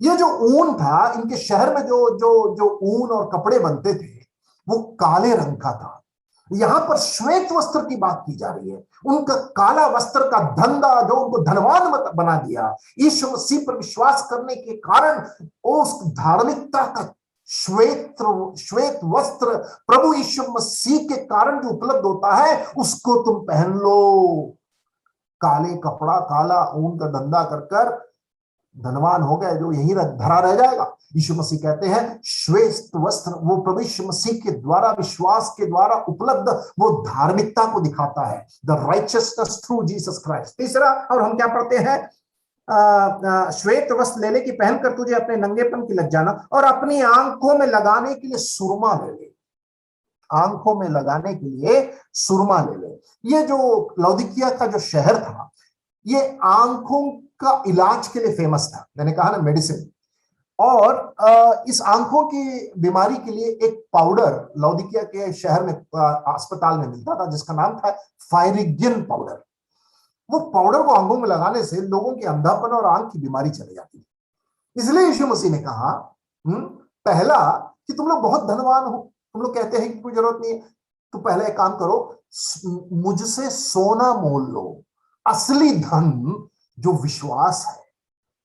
A: ये जो ऊन था, इनके शहर में जो ऊन और कपड़े बनते थे वो काले रंग का था। यहां पर श्वेत वस्त्र की बात की जा रही है। उनका काला वस्त्र का धंधा जो उनको धनवान बना दिया, यीशु मसीह पर विश्वास करने के कारण उस धार्मिकता का श्वेत वस्त्र प्रभु यीशु मसीह के कारण जो उपलब्ध होता है, उसको तुम पहन लो। काले कपड़ा, काला ऊन का धंधा कर धनवान हो गए, जो यहीं धरा रह जाएगा। यीशु मसीह कहते हैं श्वेत वस्त्र वो प्रभु यीशु मसीह के द्वारा, विश्वास के द्वारा उपलब्ध वो धार्मिकता को दिखाता है, the righteousness through Jesus Christ. तीसरा, और हम क्या पढ़ते हैं, श्वेत वस्त्र ले ले कि पहनकर तुझे अपने नंगेपन की लज्जा न, और अपनी आंखों में लगाने के लिए सुरमा ले ले, आंखों में लगाने के लिए सुरमा ले ले। ये जो लौदीकिया का जो शहर था, ये आंखों का इलाज के लिए फेमस था। मैंने कहा ना, मेडिसिन। और इस आंखों की बीमारी के लिए एक पाउडर लौदीकिया के शहर में अस्पताल में मिलता था, जिसका नाम था फायरिगियन पाउडर। वो पाउडर को आंखों में लगाने से लोगों की अंधापन और आंख की बीमारी चली जाती है। इसलिए यीशु मसीह ने कहा, पहला, कि तुम लोग बहुत धनवान हो, तुम लोग कहते हैं कि कोई जरूरत नहीं है, तो पहले एक काम करो, मुझसे सोना मोल लो, असली धन जो विश्वास है,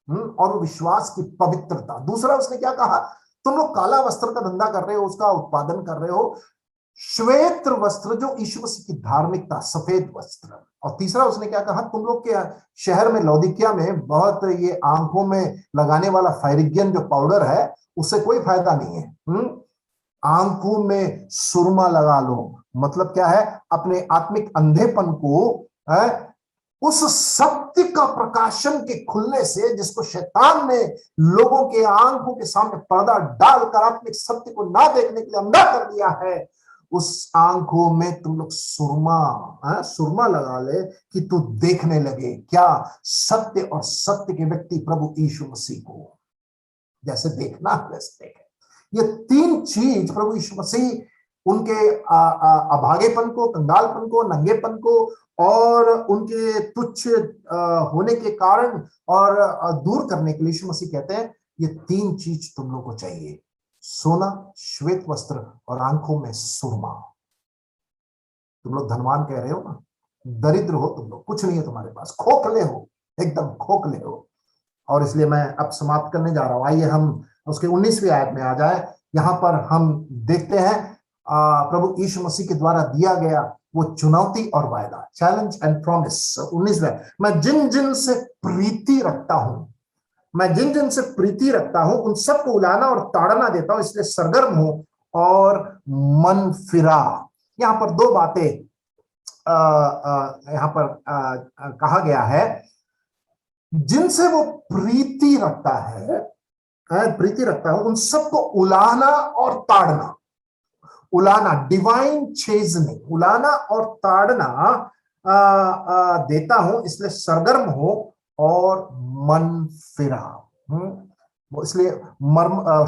A: और विश्वास की पवित्रता। दूसरा उसने क्या कहा, तुम लोग काला वस्त्र का धंधा कर रहे हो, उसका उत्पादन कर रहे हो, श्वेत वस्त्र जो यीशु मसीह की धार्मिकता, सफेद वस्त्र। और तीसरा उसने क्या कहा, तुम लोग के शहर में लौदीकिया में बहुत ये आंखों में लगाने वाला फायरिगियन जो पाउडर है, उससे कोई फायदा नहीं है। आंखों में सुरमा लगा लो। मतलब क्या है, अपने आत्मिक अंधेपन को उस सत्य का प्रकाशन के खुलने से, जिसको शैतान ने लोगों के आंखों के सामने पर्दा डालकर आत्मिक सत्य को ना देखने के लिए अंधा कर दिया है, उस आंखों में तुम लोग सुरमा लगा ले कि तू देखने लगे क्या, सत्य, और सत्य के व्यक्ति प्रभु यीशु मसीह को जैसे देखना है वैसे देखे। ये तीन चीज प्रभु यीशु मसीह उनके अभागेपन को, कंगालपन को, नंगेपन को, और उनके तुच्छ होने के कारण और दूर करने के लिए यीशु मसीह कहते हैं, ये तीन चीज तुम लोग को चाहिए, सोना, श्वेत वस्त्र, और आंखों में सुरमा। तुम लोग धनवान कह रहे हो ना, दरिद्र हो तुम लोग, कुछ नहीं है तुम्हारे पास, खोखले हो, एकदम खोखले हो। और इसलिए मैं अब समाप्त करने जा रहा हूं। आइए हम उसके 19वीं आयत में आ जाए। यहां पर हम देखते हैं प्रभु यीशु मसीह के द्वारा दिया गया वो चुनौती और वायदा, चैलेंज एंड प्रॉमिस। 19वें, मैं जिन जिन से प्रीति रखता हूं, मैं जिन जिन से प्रीति रखता हूं उन सबको उलाना और ताड़ना देता हूं, इसलिए सरगर्म हो और मन फिरा। यहां पर दो बातें यहां पर कहा गया है, जिनसे वो प्रीति रखता है, प्रीति रखता है उन सबको उलाना और ताड़ना। उलाना डिवाइन चेजनिंग, उलाना और ताड़ना देता हूं, इसलिए सरगर्म हो और मन फिरा। इसलिए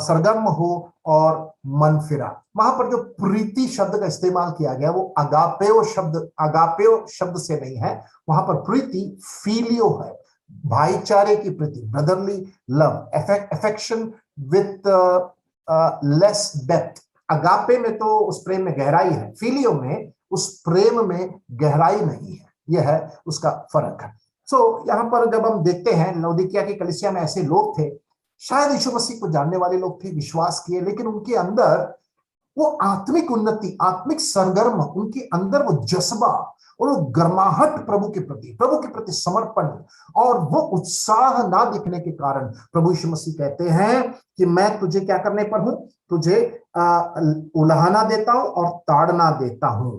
A: सरगर्म हो और मन फिरा। वहां पर जो प्रीति शब्द का इस्तेमाल किया गया वो अगापेओ शब्द से नहीं है। वहां पर प्रीति फीलियो है, भाईचारे की प्रीति, brotherly love, affection with less depth. अगापे में तो उस प्रेम में गहराई है, फीलियो में उस प्रेम में गहराई नहीं है। यह है उसका फर्क है। सो यहाँ पर जब हम देखते हैं लौदीकिया की कलीसिया में ऐसे लोग थे, शायद यीशु मसीह को जानने वाले लोग थे, विश्वास किए, लेकिन उनके अंदर वो आत्मिक उन्नति, आत्मिक सरगर्म, उनके अंदर वो जज्बा और वो गर्माहट प्रभु के प्रति समर्पण और वो उत्साह ना दिखने के कारण प्रभु यीशु मसीह कहते हैं कि मैं तुझे क्या करने पर हूं, तुझे उलाहना देता हूं और ताड़ना देता हूं।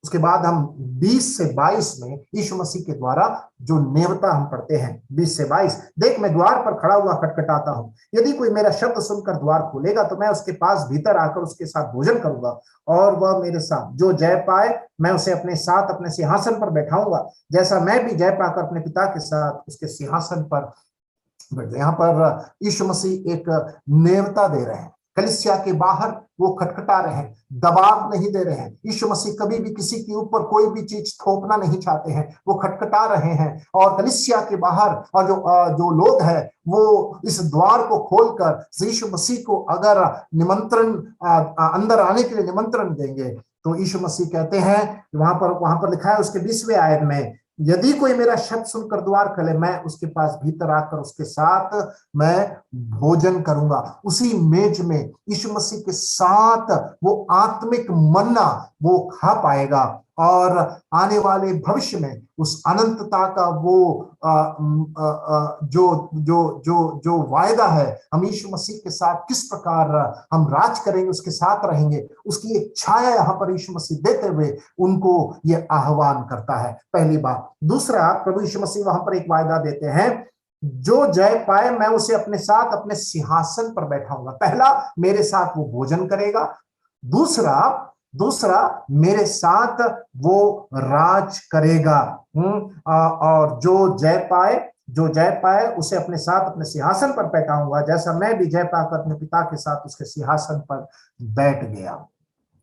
A: उसके बाद हम 20 से 22 में यीशु मसीह के द्वारा जो नेवता हम पढ़ते हैं, 20 से 22, देख मैं द्वार पर खड़ा हुआ खटखटाता हूं, यदि कोई मेरा शब्द सुनकर द्वार खोलेगा तो मैं उसके पास भीतर आकर उसके साथ भोजन करूंगा और वह मेरे साथ। जो जय पाए मैं उसे अपने साथ अपने सिंहासन पर बैठाऊंगा, जैसा मैं भी जय पाकर अपने पिता के साथ उसके सिंहासन पर बैठ। यहाँ पर यीशु मसीह एक नेवता दे रहे हैं, कलीसिया के बाहर वो खटखटा रहे हैं, दबाव नहीं दे रहे हैं। यीशु मसीह कभी भी किसी के ऊपर कोई भी चीज थोपना नहीं चाहते हैं, वो खटखटा रहे हैं। और कलीसिया के बाहर और जो लोग हैं वो इस द्वार को खोलकर यीशु मसीह को अगर निमंत्रण अंदर आने के लिए निमंत्रण देंगे तो यीशु मसीह कहते हैं, वहां पर लिखा है उसके 20वें आयत में, यदि कोई मेरा शब्द सुनकर द्वार खोले मैं उसके पास भीतर आकर उसके साथ मैं भोजन करूंगा। उसी मेज में यीशु मसीह के साथ वो आत्मिक मन्ना वो खा पाएगा और आने वाले भविष्य में उस अनंतता का वो जो वायदा है, हम यीशु मसीह के साथ किस प्रकार हम राज करेंगे, उसके साथ रहेंगे, उसकी एक छाया यहाँ पर यीशु मसीह देते हुए उनको ये आह्वान करता है। पहली बात। दूसरा, प्रभु यीशु मसीह वहां पर एक वायदा देते हैं, जो जय पाए मैं उसे अपने साथ अपने सिंहासन पर बैठाऊंगा। पहला, मेरे साथ वो भोजन करेगा। दूसरा मेरे साथ वो राज करेगा। और जो जय पाए उसे अपने साथ अपने सिंहासन पर बैठाऊंगा, जैसा मैं भी जय पाकर अपने पिता के साथ उसके सिंहासन पर बैठ गया।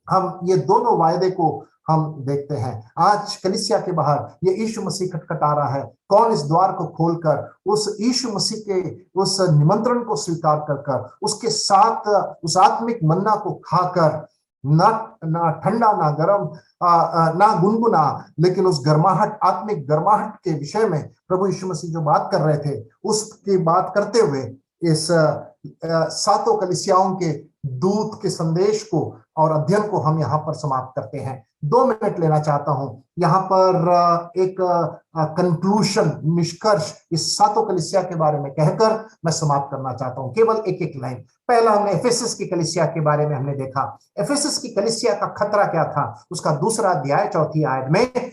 A: हम ये दोनों वायदे को हम देखते हैं। आज कलीसिया के बाहर ये यीशु मसीह खटखटा रहा है। कौन इस द्वार को खोलकर उस यीशु मसीह के उस निमंत्रण को स्वीकार कर उसके साथ उस आत्मिक मन्ना को खाकर ना ठंडा ना गर्म ना गुनगुना, लेकिन उस गर्माहट, आत्मिक गर्माहट के विषय में प्रभु यीशु मसीह जो बात कर रहे थे उसकी बात करते हुए इस सातों कलीसियाओं के दूत के संदेश को और अध्ययन को हम यहाँ पर समाप्त करते हैं। 2 मिनट लेना चाहता हूं यहाँ पर एक कंक्लूशन, निष्कर्ष इस सातों कलीसिया के बारे में कहकर मैं समाप्त करना चाहता हूं, केवल एक लाइन। पहला, हमने एफेसस की कलीसिया के बारे में हमने देखा। एफेसस की कलीसिया का खतरा क्या था? उसका 2 अध्याय 4 आयत में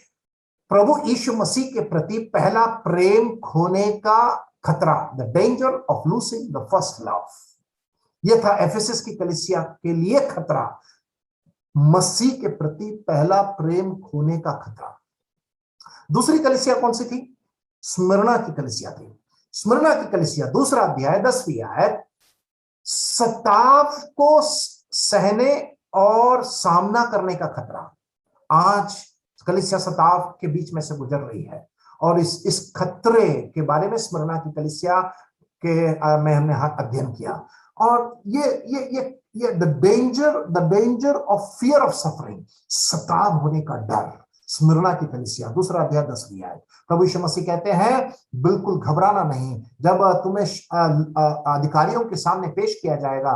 A: प्रभु यीशु मसीह के प्रति पहला प्रेम खोने का खतरा, the danger of losing the first love. यह था एफेसस की कलीसिया के लिए खतरा, मसीह के प्रति पहला प्रेम खोने का खतरा। दूसरी कलीसिया कौन सी थी? स्मिर्ना की कलीसिया थी। स्मिर्ना की कलीसिया 2 अध्याय 10वीं आयत, सताव को सहने और सामना करने का खतरा। आज कलीसिया सताव के बीच में से गुजर रही है और इस खतरे के बारे में स्मिर्ना की कलीसिया के में हमने अध्ययन किया। और ये the danger of fear of suffering, सताव होने का डर, स्मिरना की कलीसिया, दूसरा अध्याय 10वीं आयत। प्रभु यीशु मसीह कहते हैं बिल्कुल घबराना नहीं, जब तुम्हें अधिकारियों के सामने पेश किया जाएगा,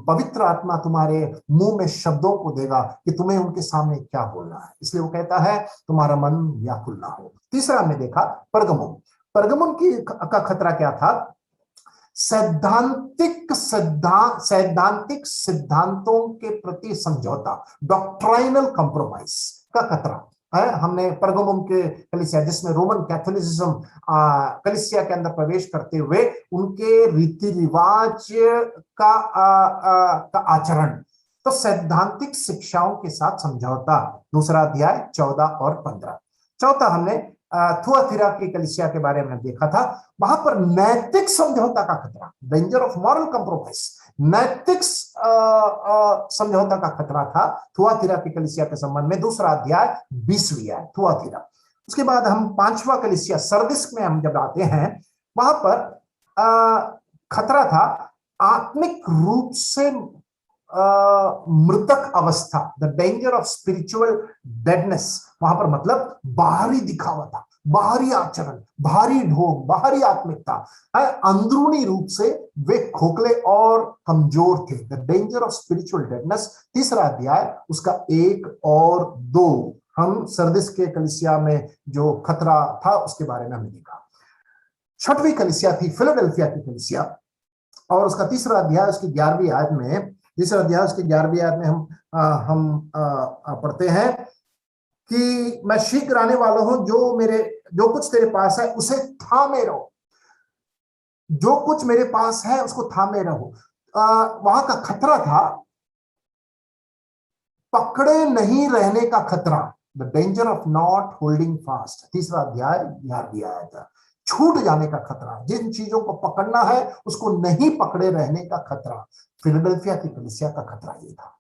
A: पवित्र आत्मा तुम्हारे मुंह में शब्दों को देगा कि तुम्हें उनके सामने क्या बोलना है, इसलिए वो कहता है तुम्हारा मन व्याकुल ना हो। तीसरा हमने देखा परगमुन। परगमुन की का खतरा क्या था? सैद्धांतिक सिद्धांतों के प्रति समझौता, डॉक्ट्राइनल कॉम्प्रोमाइज का खतरा है। हमने परगमुन के कलीसिया, जिसमें रोमन कैथोलिसिज्म कलीसिया के अंदर प्रवेश करते हुए उनके रीति रिवाज का आचरण, तो सैद्धांतिक शिक्षाओं के साथ समझौता, दूसरा अध्याय 14 और 15। चौथा हमने थुआतीरा की कलीसिया के बारे में देखा था, वहां पर नैतिक समझौता का खतरा, डेंजर ऑफ मॉरल कॉम्प्रोमाइज, नैतिक समझौता का खतरा था थुआतीरा की कलीसिया के संबंध में, दूसरा अध्याय 20वीं आयत थुआतीरा। उसके बाद हम पांचवा कलीसिया सरदिस में हम जब आते हैं, वहां पर खतरा था आत्मिक रूप से मृतक अवस्था, the danger of spiritual deadness. वहां पर मतलब बाहरी दिखावा था, बाहरी आचरण, बाहरी ढोंग, बाहरी आत्मिकता, अंदरूनी रूप से वे खोखले और कमजोर थे, the danger of spiritual deadness. तीसरा अध्याय उसका 1 और 2 हम सरदिस के कलीसिया में जो खतरा था उसके बारे में हमने देखा। छठवीं कलीसिया थी फिलाडेल्फिया की कलीसिया, और उसका तीसरा अध्याय उसकी 11वीं आयत में, तीसरा अध्याय उसकी 11वीं आयत में हम पढ़ते हैं कि मैं शीघ्र आने वाला हूं, जो कुछ तेरे पास है उसे थामे रहो, जो कुछ मेरे पास है उसको थामे रहो। वहां का खतरा था पकड़े नहीं रहने का खतरा, the danger of not holding fast. तीसरा अध्याय 11वीं आयत, छूट जाने का खतरा, जिन चीजों को पकड़ना है उसको नहीं पकड़े रहने का खतरा। फिलाडेल्फिया की कलीसिया का खतरा ये था।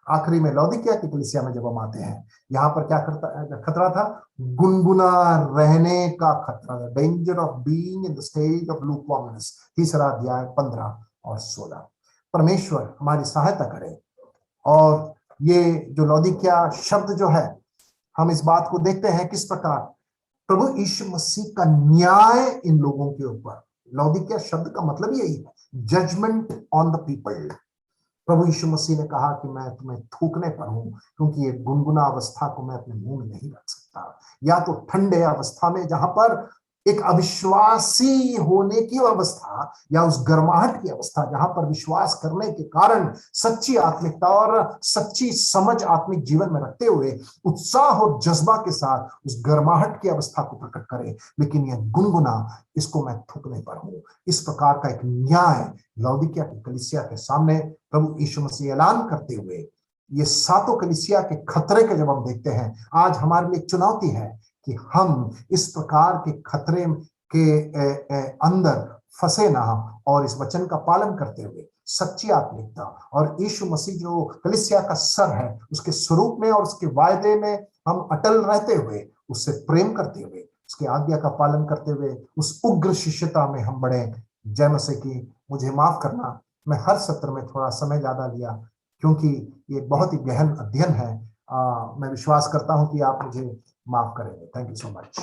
A: आखिरी में लौदीकिया की कलीसिया में जब हम आते हैं, यहां पर क्या खतरा था? गुनगुना रहने का खतरा, the danger of being in the stage of lukewarmness. तीसरा अध्याय 15 और 16। परमेश्वर हमारी सहायता करे, और ये जो लौदीकिया शब्द जो है, हम इस बात को देखते हैं किस प्रकार प्रभु यीशु मसीह का न्याय इन लोगों के ऊपर। लौदीकिया शब्द का मतलब यही है, जजमेंट ऑन द पीपल। प्रभु यीशु मसीह ने कहा कि मैं तुम्हें थूकने पर हूं, क्योंकि ये गुनगुना अवस्था को मैं अपने मुंह में नहीं रख सकता। या तो ठंडे अवस्था में जहां पर एक अविश्वासी होने की अवस्था, या उस गर्माहट की अवस्था जहां पर विश्वास करने के कारण सच्ची आत्मिकता और सच्ची समझ आत्मिक जीवन में रखते हुए उत्साह और जज्बा के साथ उस गर्माहट की अवस्था को प्रकट करे, लेकिन यह गुनगुना, इसको मैं थूकने पर हूं। इस प्रकार का एक न्याय लौदीकिया की कलीसिया के सामने प्रभु यीशु मसीह ऐलान करते हुए, ये सातों कलीसिया के खतरे के जब हम देखते हैं, आज हमारे लिए चुनौती है कि हम इस प्रकार के खतरे के अंदर फंसे ना, और इस वचन का पालन करते हुए सच्ची आत्मिकता और यीशु मसीह जो कलीसिया का सर है उसके स्वरूप में और उसके वायदे में हम अटल रहते हुए, उससे प्रेम करते हुए, उसके आज्ञा का पालन करते हुए उस उग्र शिष्यता में हम बढ़े। जय मसीह की। मुझे माफ करना, मैं हर सत्र में थोड़ा समय ज्यादा लिया, क्योंकि ये बहुत ही गहन अध्ययन है। मैं विश्वास करता हूं कि आप मुझे माफ करेंगे। Thank you so much.